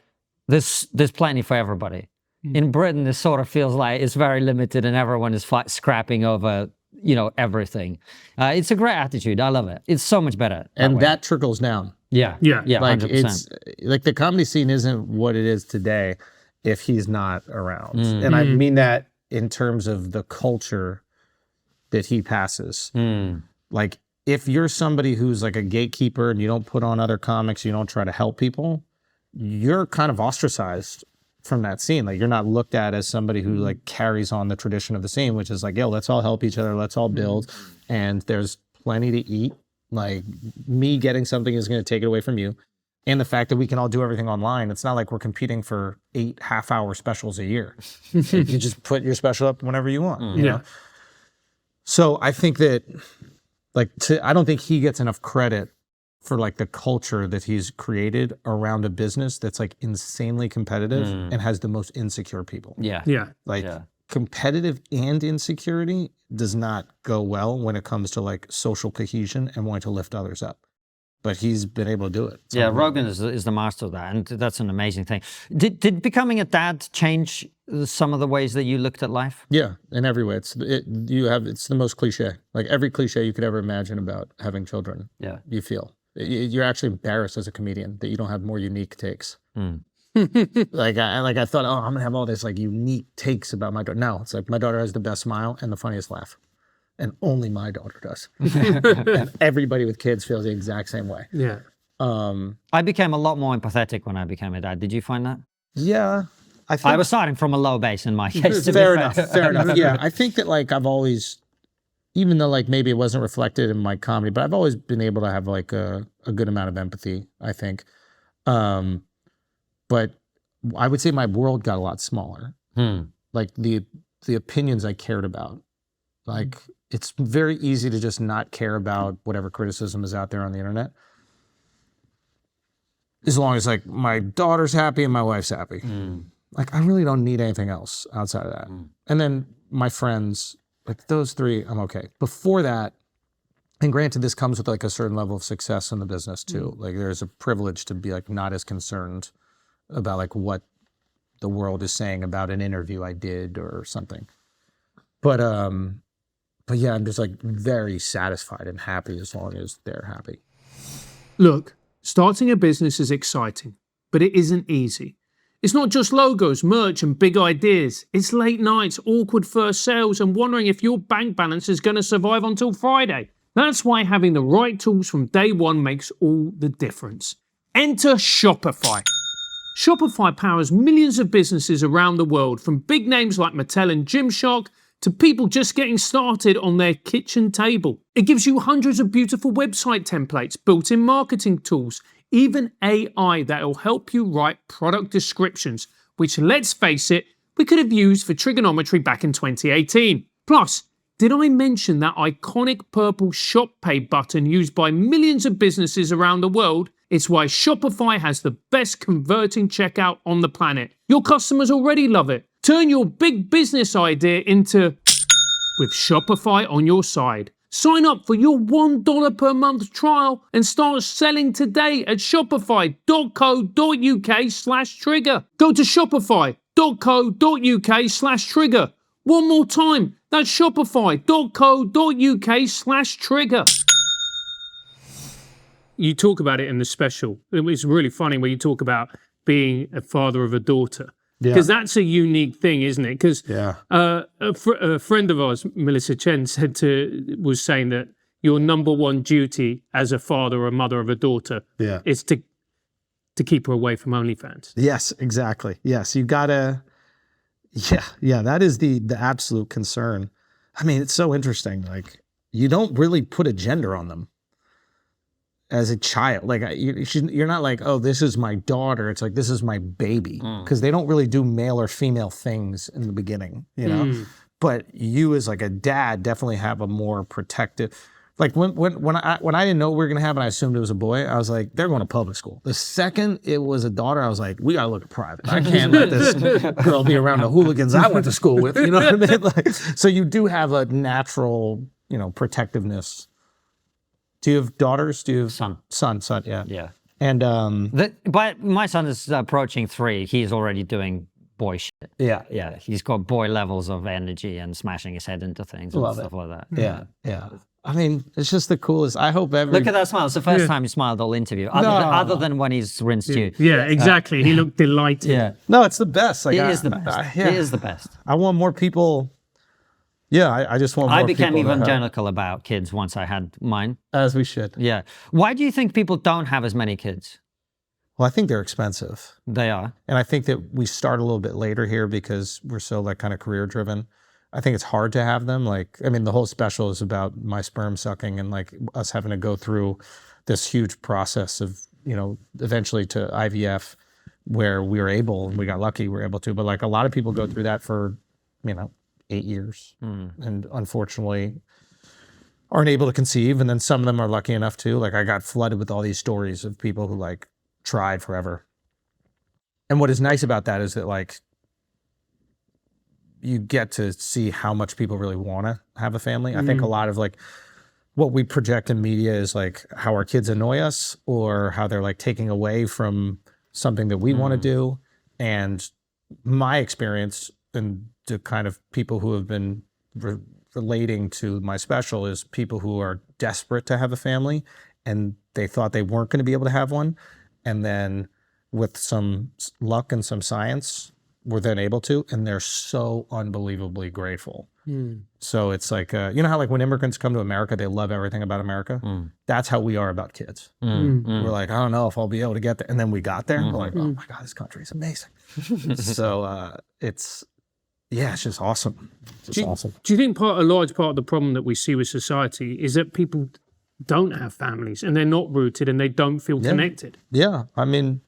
there's plenty for everybody. In Britain, this sort of feels like it's very limited and everyone is scrapping over, everything. It's a great attitude. I love it. It's so much better. and that trickles down. Yeah. Yeah. Like 100%. it's like the comedy scene isn't what it is today if he's not around. And I mean that in terms of the culture that he passes. Like if you're somebody who's like a gatekeeper and you don't put on other comics, you don't try to help people, you're kind of ostracized from that scene. Like you're not looked at as somebody who like carries on the tradition of the scene, which is like, yo, let's all help each other, let's all build, and there's plenty to eat. Like me getting something is going to take it away from you. And the fact that we can all do everything online, it's not like we're competing for 8 half-hour specials a year. You just put your special up whenever you want. You know? So I think that, I don't think he gets enough credit for like the culture that he's created around a business that's like insanely competitive and has the most insecure people. Yeah. Competitive and insecurity does not go well when it comes to like social cohesion and wanting to lift others up. But he's been able to do it. Yeah, Rogan is the master of that, and that's an amazing thing. Did becoming a dad change some of the ways that you looked at life? Yeah, in every way. It's the most cliche. Like every cliche you could ever imagine about having children. Yeah. You feel you're actually embarrassed as a comedian that you don't have more unique takes. Like I thought, I'm gonna have all this like unique takes about my daughter. No, it's like my daughter has the best smile and the funniest laugh. And only my daughter does. And everybody with kids feels the exact same way. Yeah. I became a lot more empathetic when I became a dad. Did you find that? Yeah. I was starting from a low base in my case. Fair enough. Yeah. I think that like I've always, even though like maybe it wasn't reflected in my comedy, but I've always been able to have like a good amount of empathy, I think. But I would say my world got a lot smaller. Like the opinions I cared about. Like it's very easy to just not care about whatever criticism is out there on the internet. As long as like my daughter's happy and my wife's happy. Like I really don't need anything else outside of that. And then my friends, like those three, I'm okay. Before that, and granted this comes with like a certain level of success in the business too. Like there's a privilege to be like not as concerned about like what the world is saying about an interview I did or something. But yeah, I'm just like very satisfied and happy as long as they're happy. Look, starting a business is exciting, but it isn't easy. It's not just logos, merch, and big ideas. It's late nights, awkward first sales, and wondering if your bank balance is going to survive until Friday. That's why having the right tools from day one makes all the difference. Enter Shopify. Shopify powers millions of businesses around the world, from big names like Mattel and Gymshark to people just getting started on their kitchen table. It gives you hundreds of beautiful website templates, built-in marketing tools, even AI that'll help you write product descriptions, which, let's face it, we could have used for TRIGGERnometry back in 2018. Plus, did I mention that iconic purple Shop Pay button used by millions of businesses around the world? It's why Shopify has the best converting checkout on the planet. Your customers already love it. Turn your big business idea into with Shopify on your side. Sign up for your $1 per month trial and start selling today at shopify.co.uk/trigger. Go to shopify.co.uk/trigger. One more time, that's shopify.co.uk/trigger. You talk about it in the special. It's really funny when you talk about being a father of a daughter. Because that's a unique thing, isn't it? Because a friend of ours, Melissa Chen, was saying that your number one duty as a father or mother of a daughter is to keep her away from OnlyFans. Yes, exactly. Yes, you gotta. Yeah, that is the absolute concern. I mean, it's so interesting. Like, you don't really put a gender on them as a child. Like you're not like, oh, this is my daughter. It's like, this is my baby, because they don't really do male or female things in the beginning, you know. But you as like a dad definitely have a more protective. Like when I didn't know we were gonna have it, I assumed it was a boy. I was like, they're going to public school. The second it was a daughter, I was like, we gotta look at private. I can't let this girl be around the hooligans I went to school with. You know what I mean? Like, so you do have a natural, you know, protectiveness. Do you have daughters? Do you have son? Yeah. Yeah. And But my son is approaching 3. He's already doing boy shit. yeah, Yeah, he's got boy levels of energy and smashing his head into things and stuff like that. yeah. I mean, it's just the coolest. I hope Look at that smile. It's the first time he smiled all interview, other than when he's rinsed you. Yeah, exactly. He looked delighted. Yeah, no, it's the best. Like it is the best. It is the best. I want more people. Yeah, I just want more I became people to have- evangelical about kids once I had mine. as we should. Yeah. Why do you think people don't have as many kids? Well, I think they're expensive. They are. And I think that we start a little bit later here because we're so like kind of career driven. I think it's hard to have them. Like, I mean, the whole special is about my sperm sucking and like us having to go through this huge process of, you know, eventually to IVF, where we were able, and we got lucky, we were able to, but like a lot of people go through that for, you know, 8 years and unfortunately aren't able to conceive. And then some of them are lucky enough to. Like, I got flooded with all these stories of people who like tried forever. And what is nice about that is that like you get to see how much people really want to have a family. I think a lot of like what we project in media is like how our kids annoy us or how they're like taking away from something that we want to do. And my experience and the kind of people who have been relating to my special is people who are desperate to have a family and they thought they weren't going to be able to have one. And then with some luck and some science, were then able to, and they're so unbelievably grateful. So it's like, you know how like when immigrants come to America, they love everything about America? That's how we are about kids. We're like, I don't know if I'll be able to get there. And then we got there, we're like, oh my God, this country is amazing. So it's just awesome. It's just awesome. Do you think a large part of the problem that we see with society is that people don't have families and they're not rooted and they don't feel connected? Yeah, I mean,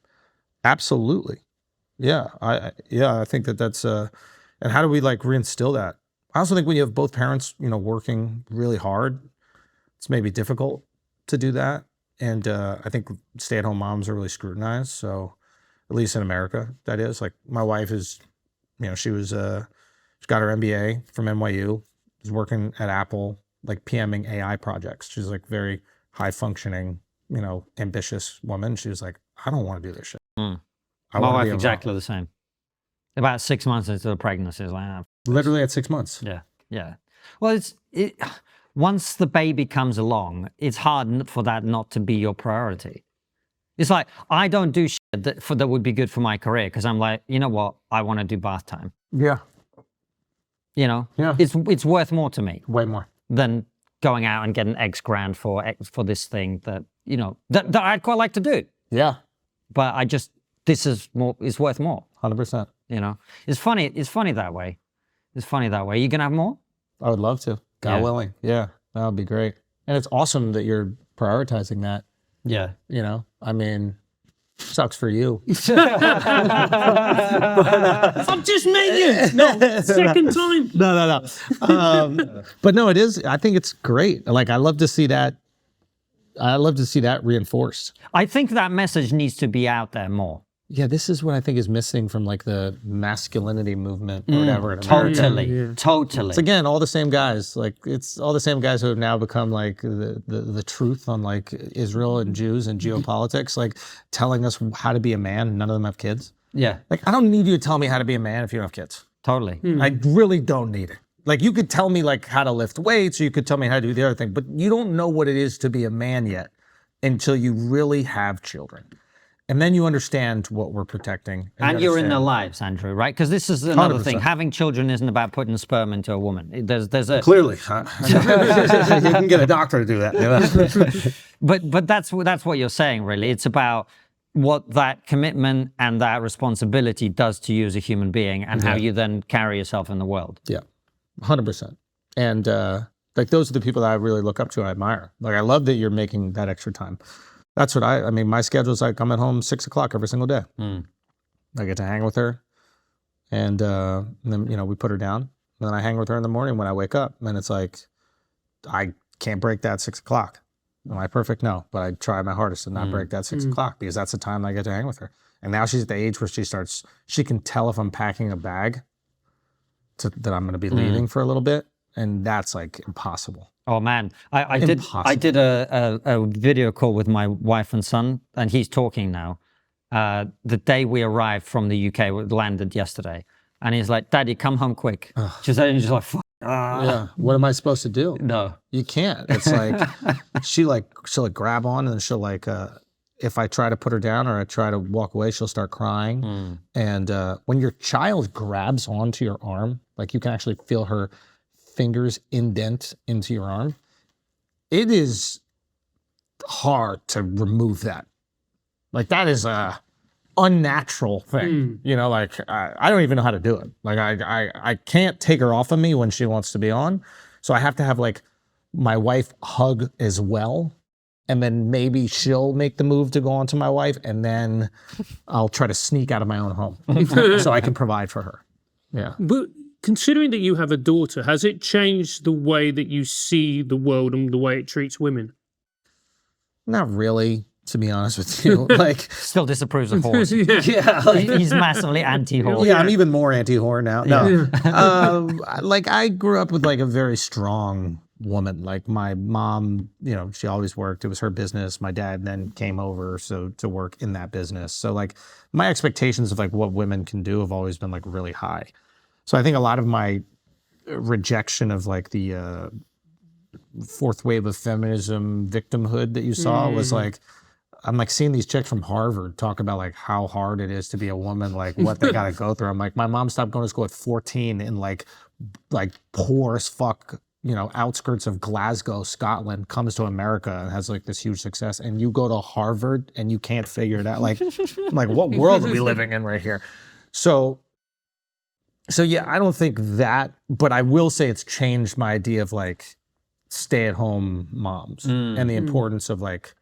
absolutely. Yeah, I think that's and how do we like reinstill that? I also think when you have both parents, you know, working really hard, it's maybe difficult to do that. And I think stay-at-home moms are really scrutinized. So at least in America, that is. Like my wife is, you know, she got her MBA from NYU, is working at Apple, like PMing AI projects. She's like very high functioning, you know, ambitious woman. She was like, I don't want to do this shit. My wife exactly the same. About 6 months into the pregnancy, it's like, literally at 6 months. yeah. Well, once the baby comes along, it's hard for that not to be your priority. It's like, I don't do shit that would be good for my career because I'm like, you know what? I want to do bath time. Yeah. You know? Yeah. It's worth more to me. Way more. Than going out and getting X grand for this thing that, you know, that I'd quite like to do. Yeah. But this is worth more. 100%. You know, it's funny that way. It's funny that way. You gonna have more? I would love to. God willing. Yeah, that would be great. And it's awesome that you're prioritizing that. Yeah. You know, I mean, sucks for you. I've just met you. No, second time. No. But no, it is. I think it's great. Like, I love to see that. I love to see that reinforced. I think that message needs to be out there more. Yeah, this is what I think is missing from like the masculinity movement or whatever. In America. Totally. It's again all the same guys. Like it's all the same guys who have now become like the truth on like Israel and Jews and geopolitics, like telling us how to be a man. None of them have kids. Yeah. Like I don't need you to tell me how to be a man if you don't have kids. Totally. I really don't need it. Like you could tell me like how to lift weights, or you could tell me how to do the other thing, but you don't know what it is to be a man yet until you really have children. And then you understand what we're protecting. And you're in their lives, Andrew, right? Because this is another thing. Having children isn't about putting sperm into a woman. There's a clearly you can get a doctor to do that. You know? But that's what you're saying, really. It's about what that commitment and that responsibility does to you as a human being, and how you then carry yourself in the world. Yeah, 100%. And Like those are the people that I really look up to and admire. Like I love that you're making that extra time. That's what I mean, my schedule is like I'm at home 6 o'clock every single day. I get to hang with her and then, we put her down. And then I hang with her in the morning when I wake up. And it's like, I can't break that 6 o'clock. Am I perfect? No, but I try my hardest to not break that 6 o'clock because that's the time I get to hang with her. And now she's at the age where she can tell if I'm packing a bag that I'm going to be leaving for a little bit. And that's like impossible. Oh man, I did a video call with my wife and son, and he's talking now. The day we arrived from the UK, we landed yesterday, and he's like, "Daddy, come home quick." She's like, "Fuck." Yeah. What am I supposed to do? No, you can't. It's like she'll like grab on, and then she'll like if I try to put her down or I try to walk away, she'll start crying. And when your child grabs onto your arm, like you can actually feel her fingers indent into your arm, it is hard to remove that. Like that is a unnatural thing. Like I don't even know how to do it. Like I can't take her off of me when she wants to be on. So I have to have like my wife hug as well. And then maybe she'll make the move to go onto my wife, and then I'll try to sneak out of my own home so I can provide for her. Yeah. But considering that you have a daughter, has it changed the way that you see the world and the way it treats women? Not really, to be honest with you. Like, still disapproves of horse. yeah, He's massively anti-horse. Yeah, I'm even more anti-whore now. No, like I grew up with like a very strong woman. Like my mom, she always worked. It was her business. My dad then came over to work in that business. So like my expectations of like what women can do have always been like really high. So I think a lot of my rejection of like the fourth wave of feminism victimhood that you saw was like, I'm like seeing these chicks from Harvard talk about like how hard it is to be a woman, like what they got to go through. I'm like, my mom stopped going to school at 14 in like poor as fuck, outskirts of Glasgow, Scotland, comes to America and has like this huge success. And you go to Harvard and you can't figure it out. Like, I'm like, what world are we living in right here? So yeah, I don't think that, but I will say it's changed my idea of like stay-at-home moms and the importance of like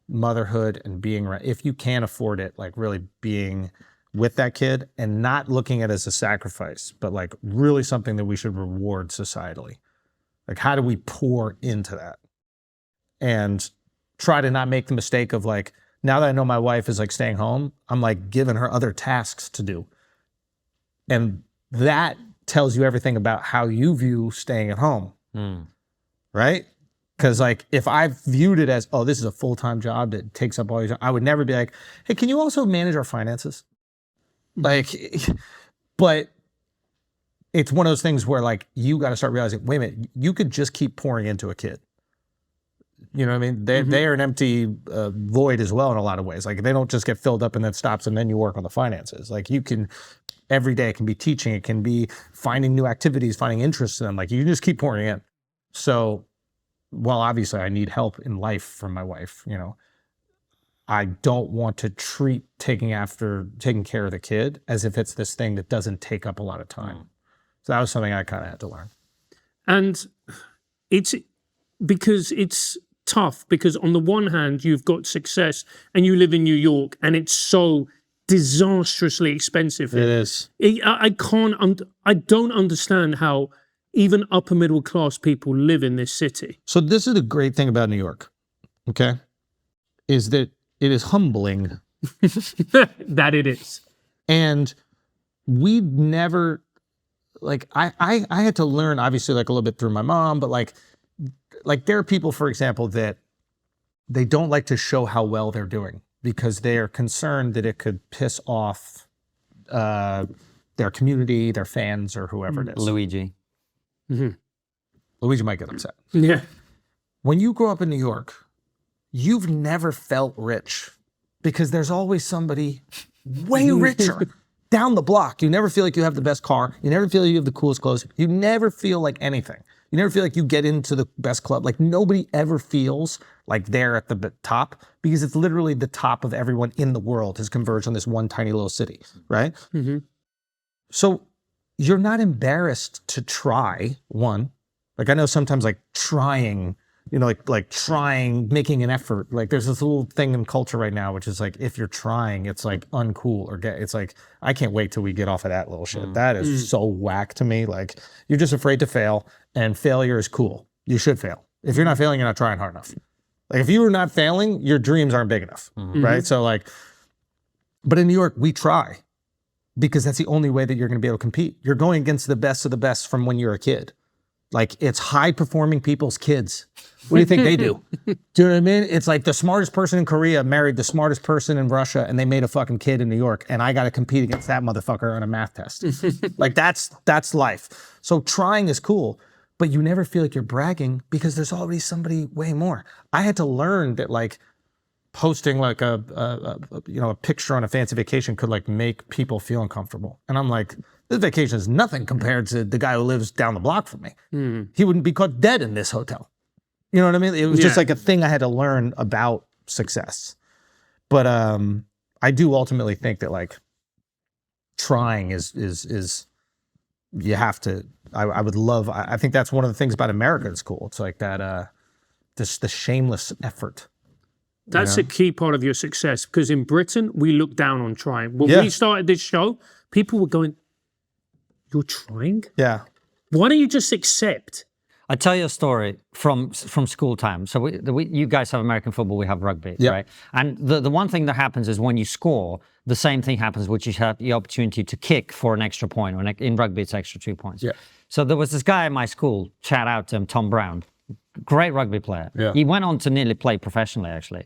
motherhood and being right. If you can't afford it, like really being with that kid and not looking at it as a sacrifice, but like really something that we should reward societally. Like how do we pour into that and try to not make the mistake of like, now that I know my wife is like staying home, I'm like giving her other tasks to do. And that tells you everything about how you view staying at home, right? Because like if I viewed it as, oh, this is a full-time job that takes up all your time, I would never be like, hey, can you also manage our finances? Like, but it's one of those things where like you got to start realizing, wait a minute, you could just keep pouring into a kid. You know what I mean? They are an empty void as well in a lot of ways. Like they don't just get filled up and then stops and then you work on the finances. Like you can, every day it can be teaching, it can be finding new activities, finding interest in them. Like you can just keep pouring in. So, well, obviously I need help in life from my wife, I don't want to treat taking care of the kid as if it's this thing that doesn't take up a lot of time. So that was something I kind of had to learn. And it's because it's tough because on the one hand, you've got success and you live in New York and it's so disastrously expensive. It is. I don't understand how even upper middle class people live in this city. So this is the great thing about New York, okay? Is that it is humbling. That it is. And we never, like, I had to learn, obviously, like a little bit through my mom, but like there are people, for example, that they don't like to show how well they're doing because they are concerned that it could piss off their community, their fans, or whoever it is. Luigi. Luigi might get upset. Yeah. When you grow up in New York, you've never felt rich because there's always somebody way richer down the block. You never feel like you have the best car. You never feel like you have the coolest clothes. You never feel like anything. You never feel like you get into the best club. Like nobody ever feels like they're at the top because it's literally the top of everyone in the world has converged on this one tiny little city, right? So you're not embarrassed to try, one, Like I know sometimes like trying, like trying, making an effort. Like there's this little thing in culture right now, which is like, if you're trying, it's like uncool or it's like, I can't wait till we get off of that little shit. That is so whack to me. Like you're just afraid to fail, and failure is cool. You should fail. If you're not failing, you're not trying hard enough. Like if you are not failing, your dreams aren't big enough, right? So like, but in New York, we try because that's the only way that you're going to be able to compete. You're going against the best of the best from when you're a kid. Like it's high performing people's kids. What do you think they do? Do you know what I mean? It's like the smartest person in Korea married the smartest person in Russia, and they made a fucking kid in New York, and I got to compete against that motherfucker on a math test. Like that's life. So trying is cool, but you never feel like you're bragging because there's already somebody way more. I had to learn that like posting like a picture on a fancy vacation could like make people feel uncomfortable. And I'm like, this vacation is nothing compared to the guy who lives down the block from me. He wouldn't be caught dead in this hotel. You know what I mean? It was just like a thing I had to learn about success. But I do ultimately think that like trying is you have to. I would love. I think that's one of the things about America that's cool. It's like that just the shameless effort. That's a key part of your success, because in Britain we look down on trying. When we started this show, people were going, "You're trying? Yeah. Why don't you just accept?" I tell you a story from school time. So you guys have American football, we have rugby, right? And the one thing that happens is when you score, the same thing happens, which you have the opportunity to kick for an extra point. Or in rugby, it's extra 2 points. Yeah. So there was this guy in my school, shout out to him, Tom Brown, great rugby player. Yeah. He went on to nearly play professionally, actually.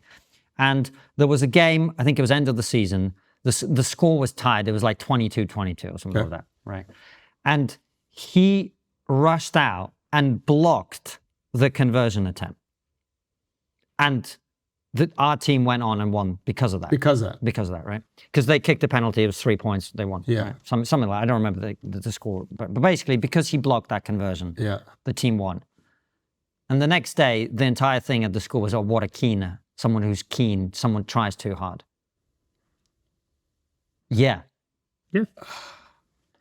And there was a game, I think it was end of the season, the score was tied. It was like 22-22 or something like that, right? And he rushed out and blocked the conversion attempt. And our team went on and won because of that. Because of that, right? Because they kicked a penalty, it was 3 points, they won. Yeah. Right? Something like that. I don't remember the score. But basically, because he blocked that conversion, the team won. And the next day, the entire thing at the school was, oh, what a keener. Someone who's keen, someone tries too hard. Yeah.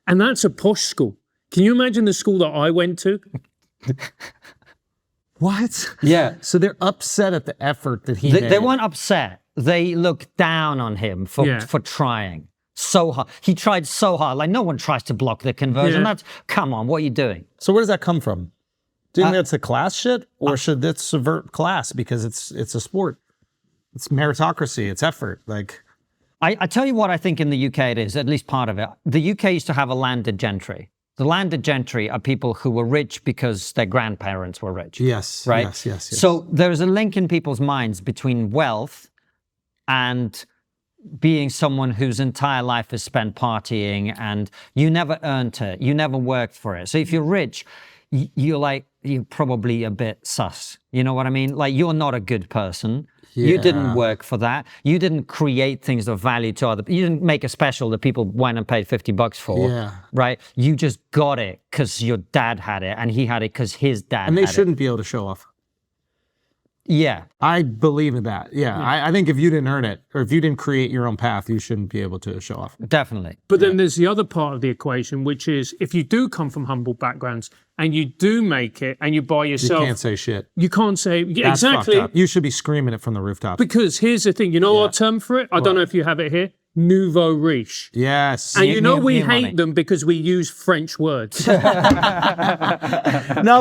And that's a posh school. Can you imagine the school that I went to? What? Yeah. So they're upset at the effort that he made. They weren't upset. They looked down on him for trying so hard. He tried so hard. Like, no one tries to block the conversion. Come on, what are you doing? So where does that come from? Do you think that's a class shit? Or should this subvert class because it's a sport? It's meritocracy, it's effort. Like, I tell you what I think in the UK it is, at least part of it. The UK used to have a landed gentry. The landed gentry are people who were rich because their grandparents were rich. Yes, right? Yes. So there's a link in people's minds between wealth and being someone whose entire life is spent partying, and you never earned it, you never worked for it. So if you're rich, you're probably a bit sus. You know what I mean? Like, you're not a good person. You didn't work for that. You didn't create things of value to other people. You didn't make a special that people went and paid $50 for, right? You just got it because your dad had it, and he had it because his dad had it. And they shouldn't be able to show off. Yeah. I believe in that. Yeah. I think if you didn't earn it, or if you didn't create your own path, you shouldn't be able to show off. Definitely. But then there's the other part of the equation, which is if you do come from humble backgrounds and you do make it and you buy yourself... You can't say shit. You can't say... That's exactly. Fucked up. You should be screaming it from the rooftop. Because here's the thing. You know our term for it? I don't know if you have it here. Nouveau riche. Yes. And we hate them because we use French words. No,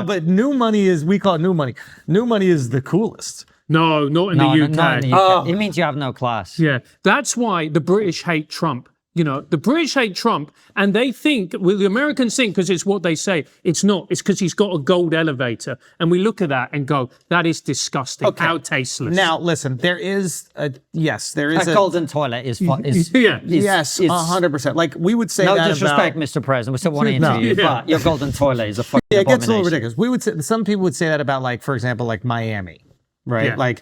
but new money is... We call it new money. New money is the coolest. No, not in the UK. Not in the UK. It means you have no class. Yeah, that's why the British hate Trump. You know, the British hate Trump, and they think, well, the Americans think because it's what they say. It's not. It's because he's got a gold elevator. And we look at that and go, that is disgusting. Okay. How tasteless. Now, listen, there is a golden toilet is yes, 100%. Like, we would say no that disrespect, Mr. President. We still want to interview you, but your golden toilet is a fucking it gets a little ridiculous. We would say, some people would say that about, like, for example, like Miami, right? Yeah. Like,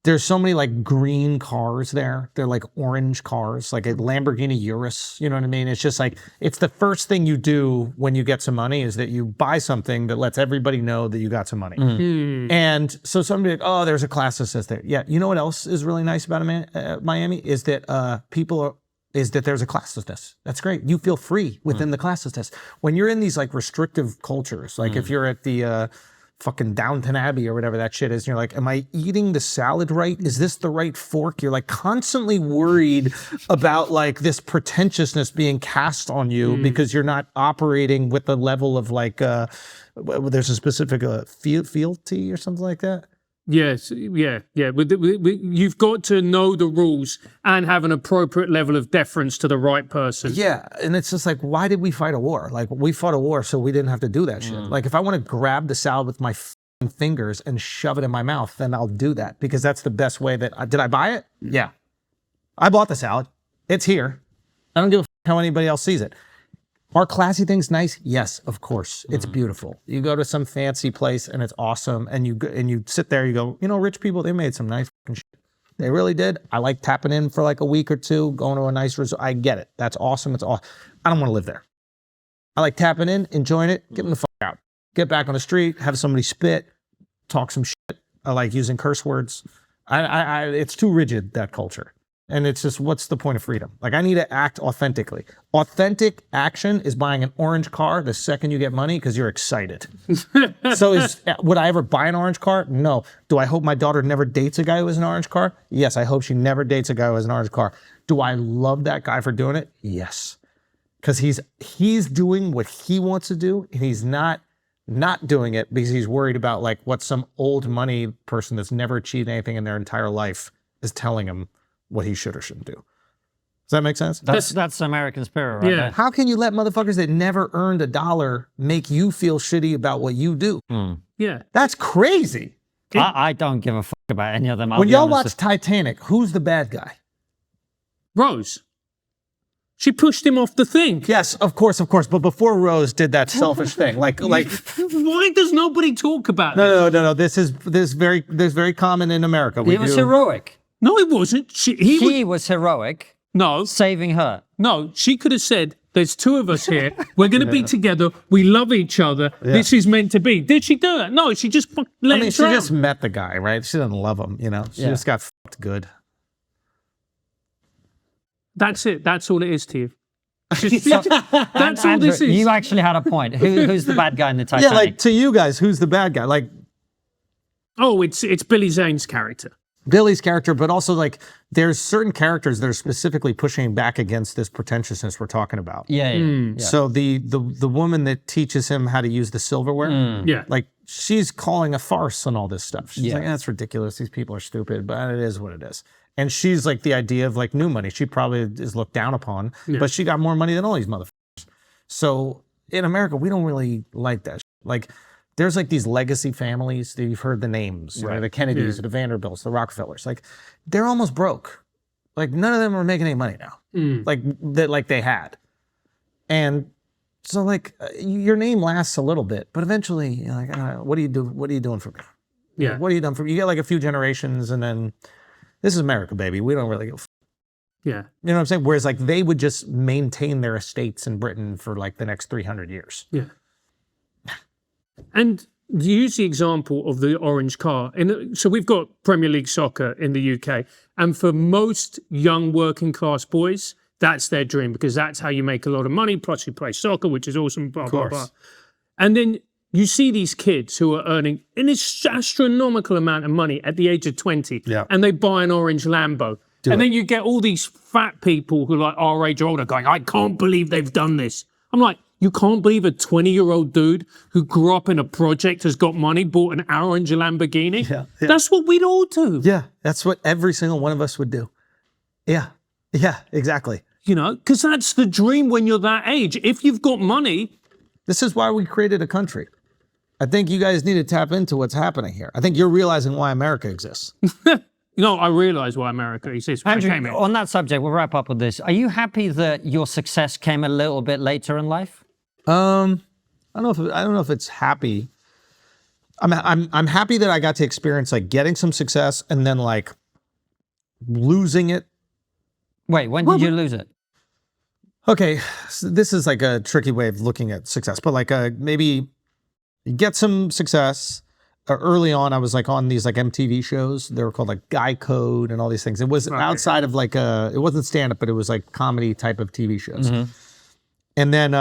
there's so many like green cars there. They're like orange cars, like a Lamborghini Urus. You know what I mean? It's just like, it's the first thing you do when you get some money is that you buy something that lets everybody know that you got some money. Mm-hmm. And so somebody like, oh, there's a class that says there. Yeah. You know what else is really nice about Miami is that people is that there's a classlessness. That's great. You feel free within the classlessness. When you're in these like restrictive cultures, like if you're at the fucking Downton Abbey or whatever that shit is, and you're like, am I eating the salad right? Is this the right fork? You're like constantly worried about like this pretentiousness being cast on you because you're not operating with the level of like, there's a specific fealty or something like that. Yes, yeah. You've got to know the rules and have an appropriate level of deference to the right person. Yeah, and it's just like, why did we fight a war? Like, we fought a war so we didn't have to do that shit. Like, if I want to grab the salad with my fingers and shove it in my mouth, then I'll do that because that's the best way that... did I buy it? Yeah. I bought the salad. It's here. I don't give a how anybody else sees it. Are classy things nice? Yes, of course. It's beautiful. You go to some fancy place and it's awesome, and you sit there, you go, you know, rich people, they made some nice fucking shit. They really did. I like tapping in for like a week or two, going to a nice resort. I get it. That's awesome. It's awesome. I don't want to live there. I like tapping in, enjoying it, getting the fuck out. Get back on the street, have somebody spit, talk some shit. I like using curse words. It's too rigid, that culture. And it's just, what's the point of freedom? Like, I need to act authentically. Authentic action is buying an orange car the second you get money because you're excited. So would I ever buy an orange car? No. Do I hope my daughter never dates a guy who has an orange car? Yes, I hope she never dates a guy who has an orange car. Do I love that guy for doing it? Yes. Because he's doing what he wants to do, and he's not doing it because he's worried about like what some old money person that's never achieved anything in their entire life is telling him what he should or shouldn't do. Does that make sense? That's American spirit, right? Yeah. How can you let motherfuckers that never earned a dollar make you feel shitty about what you do? Yeah. That's crazy. I don't give a fuck about any of them. When y'all watch Titanic, who's the bad guy? Rose. She pushed him off the thing. Yes, of course. But before Rose did that selfish thing, like Why does nobody talk about this? no. This is very common in America. It was heroic. No, it wasn't. He was heroic. No. Saving her. No, she could have said, there's two of us here. We're going to be together. We love each other. Yeah. This is meant to be. Did she do that? No, she just let him she just met the guy, right? She doesn't love him, you know? She just got fucked good. That's it. That's all it is to you. That's all Andrew, this is. You actually had a point. Who's the bad guy in the Titanic? Yeah, like to you guys, who's the bad guy? Like, oh, it's Billy Zane's character. Billy's character, but also like there's certain characters that are specifically pushing back against this pretentiousness we're talking about. Yeah. So the woman that teaches him how to use the silverware, like she's calling a farce on all this stuff. She's like, that's ridiculous. These people are stupid, but it is what it is. And she's like the idea of like new money. She probably is looked down upon, but she got more money than all these motherfuckers. So in America, we don't really like that. Like, there's like these legacy families that you've heard the names, right? The Kennedys, the Vanderbilts, the Rockefellers. Like, they're almost broke. Like, none of them are making any money now. Like they had. And so like your name lasts a little bit, but eventually you're like, what do you do? What are you doing for me? Yeah. Like, what are you done for me? You get like a few generations, and then this is America, baby. We don't really give a yeah. You know what I'm saying? Whereas like they would just maintain their estates in Britain for like the next 300 years. Yeah. And you use the example of the orange car. So we've got Premier League soccer in the UK. And for most young working class boys, that's their dream because that's how you make a lot of money. Plus you play soccer, which is awesome, blah, blah, blah. And then you see these kids who are earning an astronomical amount of money at the age of 20. Yeah. And they buy an orange Lambo. Then you get all these fat people who are like our age or older going, I can't believe they've done this. I'm like, you can't believe a 20-year-old dude who grew up in a project, has got money, bought an orange Lamborghini? Yeah. That's what we'd all do. Yeah, that's what every single one of us would do. Yeah, exactly. You know, because that's the dream when you're that age. If you've got money. This is why we created a country. I think you guys need to tap into what's happening here. I think you're realizing why America exists. No, I realize why America exists. Andrew, on that subject, we'll wrap up with this. Are you happy that your success came a little bit later in life? I don't know if it's happy. I'm happy that I got to experience like getting some success and then like losing it. Wait, when did you lose it? Okay, so this is like a tricky way of looking at success, but like maybe you get some success early on, I was like on these like MTV shows. They were called like Guy Code and all these things. It was outside of like it wasn't stand up, but it was like comedy type of TV shows. And then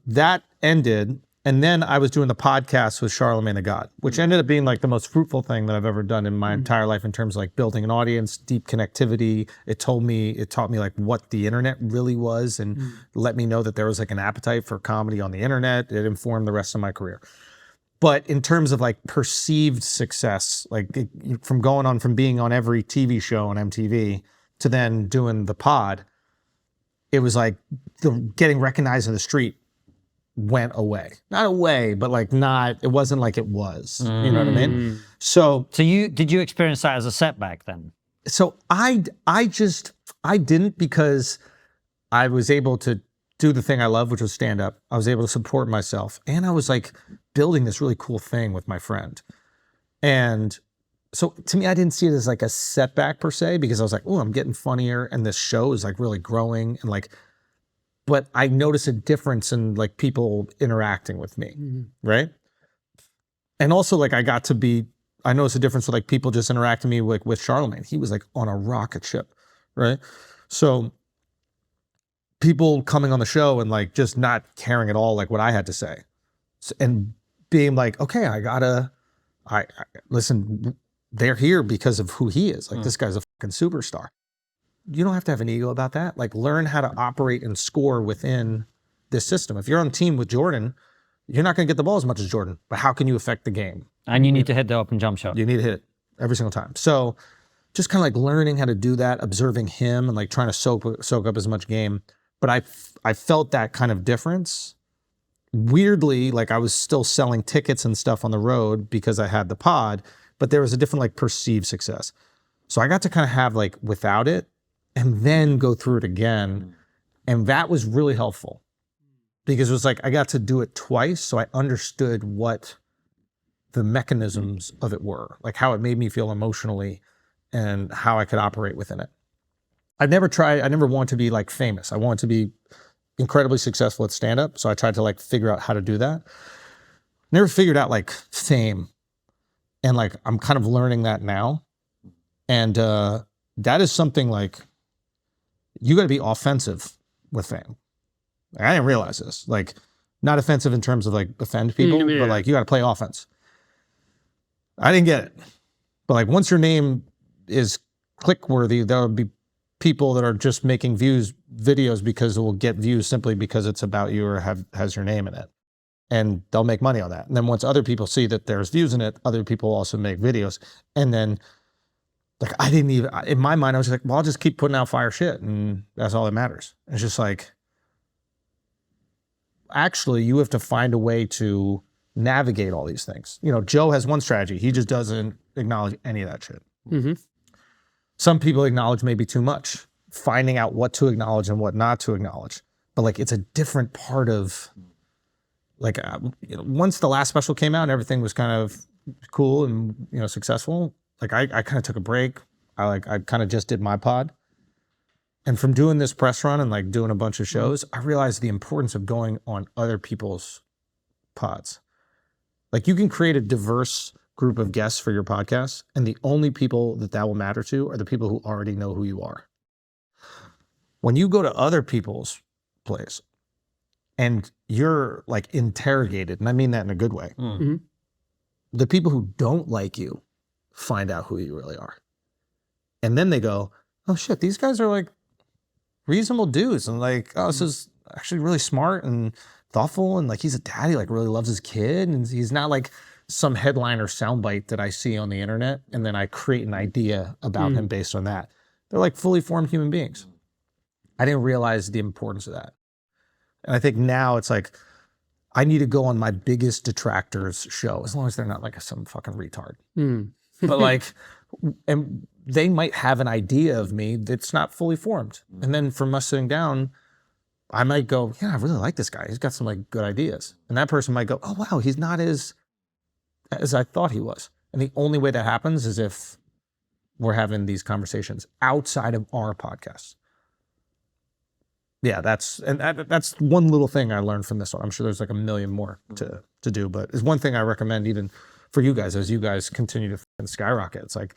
that ended. And then I was doing the podcast with Charlemagne the God, which ended up being like the most fruitful thing that I've ever done in my entire life in terms of like building an audience, deep connectivity. It taught me like what the internet really was and let me know that there was like an appetite for comedy on the internet. It informed the rest of my career. But in terms of like perceived success, like from being on every TV show on MTV to then doing the pod, it was like getting recognized in the street went away. Not away, but like it wasn't like it was. You know what I mean? So did you experience that as a setback then? So I didn't, because I was able to do the thing I love, which was stand up. I was able to support myself, and I was like building this really cool thing with my friend. And so to me, I didn't see it as like a setback per se, because I was like, oh, I'm getting funnier and this show is like really growing, and like, but I noticed a difference in like people interacting with me, right? And also like I noticed a difference with like people just interacting with me like with Charlemagne. He was like on a rocket ship, right? So people coming on the show and like just not caring at all like what I had to say, and being like, okay, I listen, they're here because of who he is. Like this guy's a fucking superstar. You don't have to have an ego about that. Like learn how to operate and score within this system. If you're on a team with Jordan, you're not going to get the ball as much as Jordan, but how can you affect the game? And you need to hit the open jump shot. You need to hit it every single time. So just kind of like learning how to do that, observing him and like trying to soak up as much game. But I felt that kind of difference. Weirdly, like I was still selling tickets and stuff on the road because I had the pod, but there was a different like perceived success. So I got to kind of have like without it and then go through it again. And that was really helpful because it was like I got to do it twice. So I understood what the mechanisms of it were, like how it made me feel emotionally and how I could operate within it. I never wanted to be like famous. I wanted to be incredibly successful at stand-up. So I tried to like figure out how to do that. Never figured out like fame. And like, I'm kind of learning that now. And that is something like, you got to be offensive with fame. I didn't realize this. Like, not offensive in terms of like offend people, but like you got to play offense. I didn't get it. But like once your name is click worthy, there will be people that are just making videos because it will get views simply because it's about you or has your name in it. And they'll make money on that. And then once other people see that there's views in it, other people also make videos. And then like I didn't even, in my mind, I was like, well, I'll just keep putting out fire shit and that's all that matters. It's just like, actually you have to find a way to navigate all these things. You know, Joe has one strategy. He just doesn't acknowledge any of that shit. Mm-hmm. Some people acknowledge maybe too much, finding out what to acknowledge and what not to acknowledge. But like, it's a different part of like, you know, once the last special came out and everything was kind of cool and, you know, successful, like I kind of took a break. I kind of just did my pod. And from doing this press run and like doing a bunch of shows, I realized the importance of going on other people's pods. Like you can create a diverse group of guests for your podcast, and the only people that will matter to are the people who already know who you are. When you go to other people's place and you're like interrogated, and I mean that in a good way, the people who don't like you find out who you really are. And then they go, oh shit, these guys are like reasonable dudes. And like, oh, this is actually really smart and thoughtful. And like, he's a daddy, like really loves his kid. And he's not like some headline or soundbite that I see on the internet. And then I create an idea about him based on that. They're like fully formed human beings. I didn't realize the importance of that. And I think now it's like, I need to go on my biggest detractors show, as long as they're not like some fucking retard. But like, and they might have an idea of me that's not fully formed. And then from us sitting down, I might go, yeah, I really like this guy. He's got some like good ideas. And that person might go, oh wow, he's not as I thought he was. And the only way that happens is if we're having these conversations outside of our podcasts. Yeah, that's one little thing I learned from this one. I'm sure there's like a million more to do, but it's one thing I recommend even for you guys, as you guys continue to fucking skyrocket, it's like,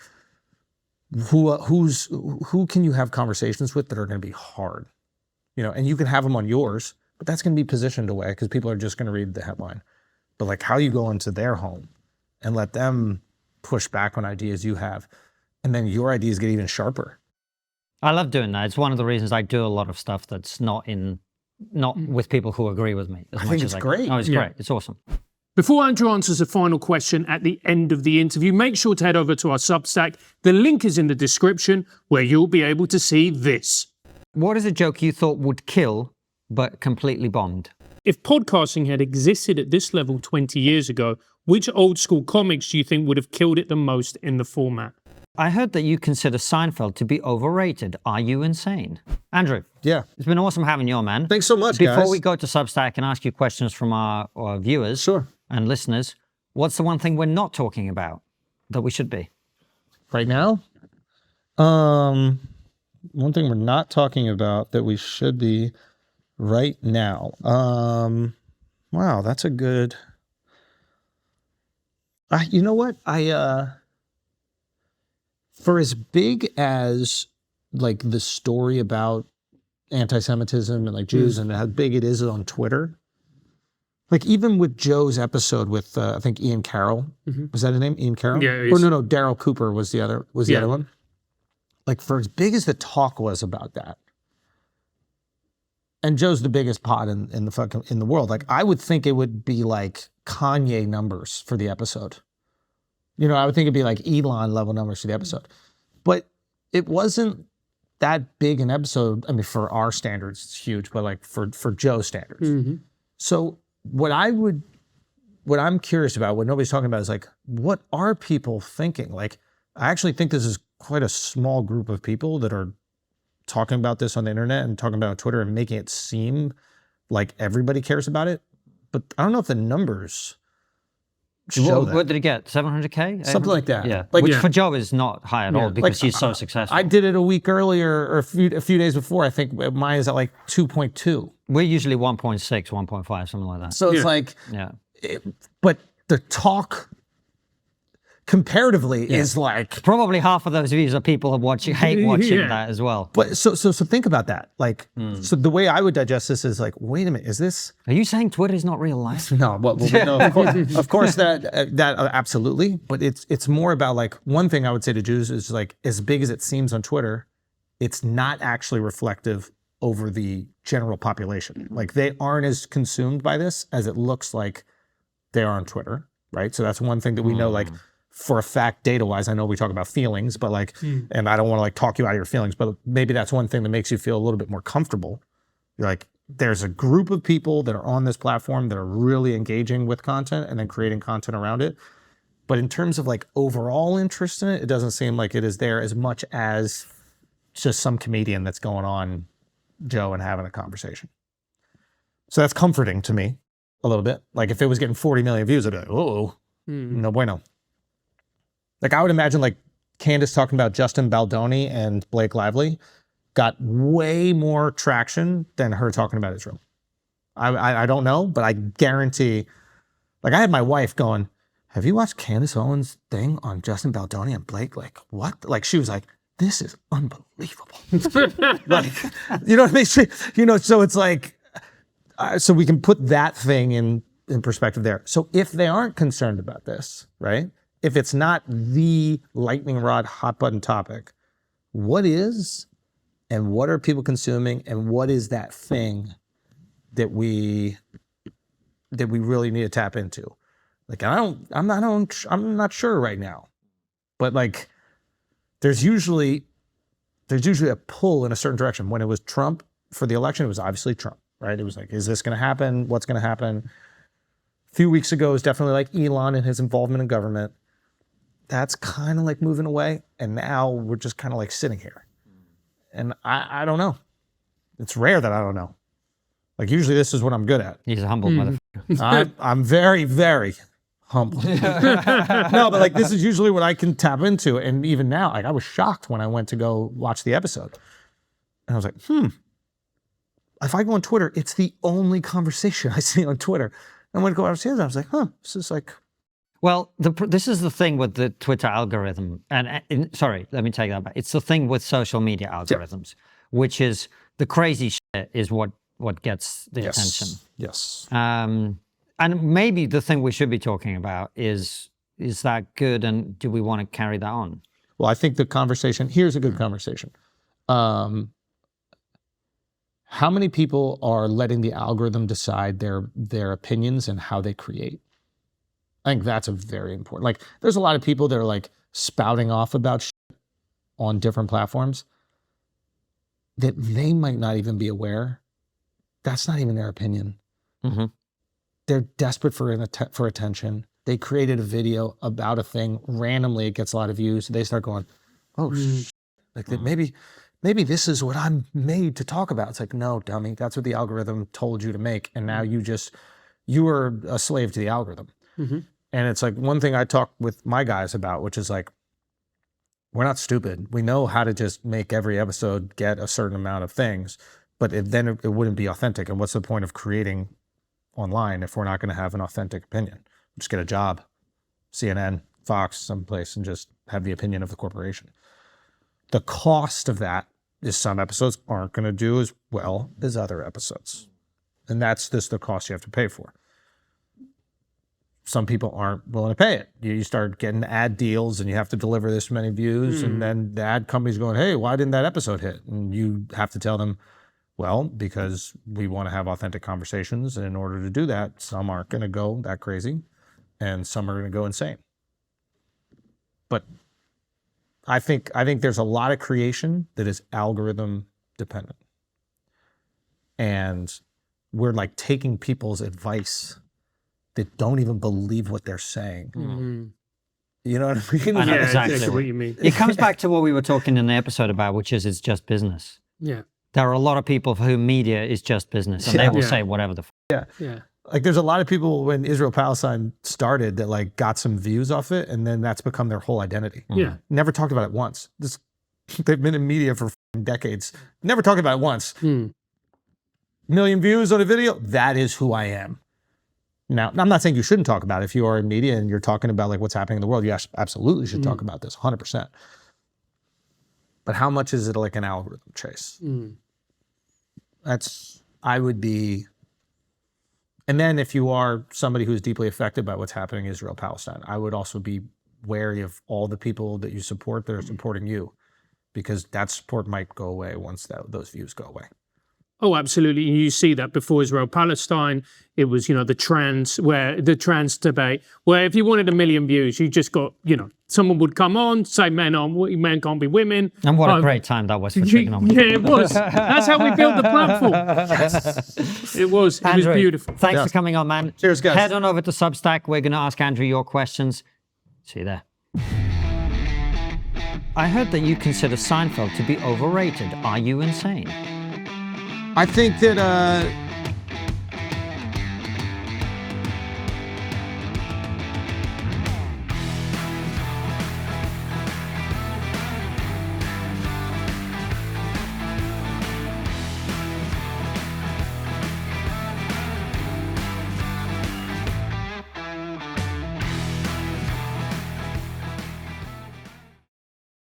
who can you have conversations with that are going to be hard, and you can have them on yours, but that's going to be positioned away because people are just going to read the headline. But like how you go into their home and let them push back on ideas you have, and then your ideas get even sharper. I love doing that. It's one of the reasons I do a lot of stuff that's not with people who agree with me. I think it's great. Oh, it's great. It's awesome. Before Andrew answers the final question at the end of the interview, make sure to head over to our Substack. The link is in the description where you'll be able to see this. What is a joke you thought would kill but completely bombed? If podcasting had existed at this level 20 years ago, which old school comics do you think would have killed it the most in the format? I heard that you consider Seinfeld to be overrated. Are you insane? Andrew. Yeah. It's been awesome having you on, man. Thanks so much, Before guys. we go to Substack and ask you questions from our viewers and listeners, what's the one thing we're not talking about that we should be? Right now? One thing we're not talking about that we should be right now. Wow, that's a good... you know what? For as big as like the story about anti-Semitism and like Jews and how big it is on Twitter, like even with Joe's episode with I think Ian Carroll, was that his name? Ian Carroll? Yeah. Or no, Daryl Cooper was the other one. Like for as big as the talk was about that, and Joe's the biggest pot in the world. Like I would think it would be like Kanye numbers for the episode. I would think it'd be like Elon level numbers for the episode, but it wasn't that big an episode. I mean, for our standards, it's huge, but like for Joe's standards. So what I'm curious about, what nobody's talking about is like, what are people thinking? Like, I actually think this is quite a small group of people that are talking about this on the internet and talking about it on Twitter and making it seem like everybody cares about it. But I don't know if the numbers show that. What did it get? 700K? Something like that. Yeah. Like, Which for Joe is not high at all because he's so successful. I did it a week earlier or a few days before. I think mine is at like 2.2. We're usually 1.6, 1.5, something like that. So it's like, Yeah. but the talk comparatively is like, Probably half of those views are people who hate watching that as well. but so think about that. Like, so the way I would digest this is like, wait a minute, is this? Are you saying Twitter is not real life? No, well, no, of course that absolutely. But it's more about like, one thing I would say to Jews is like, as big as it seems on Twitter, it's not actually reflective over the general population. Like they aren't as consumed by this as it looks like they are on Twitter, right? So that's one thing that we know, like for a fact, data-wise, I know we talk about feelings, but like, and I don't want to like talk you out of your feelings, but maybe that's one thing that makes you feel a little bit more comfortable. You're like, there's a group of people that are on this platform that are really engaging with content and then creating content around it. But in terms of like overall interest in it, it doesn't seem like it is there as much as just some comedian that's going on Joe and having a conversation. So that's comforting to me a little bit. Like if it was getting 40 million views, I'd be like, oh, no bueno. Like I would imagine like Candace talking about Justin Baldoni and Blake Lively got way more traction than her talking about Israel. I don't know, but I guarantee, like I had my wife going, have you watched Candace Owens' thing on Justin Baldoni and Blake? Like what? Like she was like, this is unbelievable. Like, you know what I mean? So it's like, so we can put that thing in perspective there. So if they aren't concerned about this, right? If it's not the lightning rod hot button topic, what is, and what are people consuming, and what is that thing that we really need to tap into? Like I'm not sure right now, but like there's usually a pull in a certain direction. When it was Trump for the election, it was obviously Trump, right? It was like, is this going to happen? What's going to happen? A few weeks ago, it was definitely like Elon and his involvement in government. That's kind of like moving away. And now we're just kind of like sitting here. And I don't know. It's rare that I don't know. Like usually this is what I'm good at. He's a humble motherfucker. I'm very, very humble. No, but like this is usually what I can tap into. And even now, like I was shocked when I went to go watch the episode. And I was like, if I go on Twitter, it's the only conversation I see on Twitter. And when I go upstairs, I was like, this is like... Well, this is the thing with the Twitter algorithm, sorry, let me take that back. It's the thing with social media algorithms, which is the crazy shit is what gets the attention. Yes. And maybe the thing we should be talking about is that good, and do we want to carry that on? Well, I think the conversation, here's a good conversation. How many people are letting the algorithm decide their opinions and how they create? I think that's a very important, like, there's a lot of people that are like spouting off about shit on different platforms that they might not even be aware. That's not even their opinion. Mm-hmm. They're desperate for attention. They created a video about a thing. Randomly, it gets a lot of views. They start going, oh, like that maybe this is what I'm made to talk about. It's like, no, dummy, that's what the algorithm told you to make. And now you are a slave to the algorithm. Mm-hmm. And it's like one thing I talk with my guys about, which is like, we're not stupid. We know how to just make every episode get a certain amount of things, but then it wouldn't be authentic. And what's the point of creating online if we're not going to have an authentic opinion? Just get a job, CNN, Fox, someplace, and just have the opinion of the corporation. The cost of that is some episodes aren't going to do as well as other episodes. And that's just the cost you have to pay for. Some people aren't willing to pay it. You start getting ad deals and you have to deliver this many views, and then the ad company's going, hey, why didn't that episode hit? And you have to tell them, well, because we want to have authentic conversations, and in order to do that, some aren't going to go that crazy and some are going to go insane. But I think there's a lot of creation that is algorithm dependent. And we're like taking people's advice that don't even believe what they're saying. Mm-hmm. You know what I mean? I know Yeah, exactly what you mean. It comes back to what we were talking in the episode about, which is it's just business. Yeah. There are a lot of people for whom media is just business, and they will say whatever the Yeah. Like there's a lot of people when Israel-Palestine started that like got some views off it, and then that's become their whole identity. Yeah. Never talked about it once. They've been in media for decades. Never talked about it once. Million views on a video, that is who I am. Now, I'm not saying you shouldn't talk about it. If you are in media and you're talking about like what's happening in the world, you absolutely should talk about this 100%. But how much is it like an algorithm chase? I would be, and then if you are somebody who's deeply affected by what's happening in Israel-Palestine, I would also be wary of all the people that you support that are supporting you, because that support might go away once those views go away. Oh, absolutely. You see that before Israel-Palestine, it was, the trans debate, where if you wanted 1 million views, you just got, someone would come on, say men can't be women. And what a great time that was for TRIGGERnometry. Yeah, it was. That's how we built the platform. It was Andrew, beautiful. Thanks for coming on, man. Cheers, guys. Head on over to Substack. We're going to ask Andrew your questions. See you there. I heard that you consider Seinfeld to be overrated. Are you insane? I think that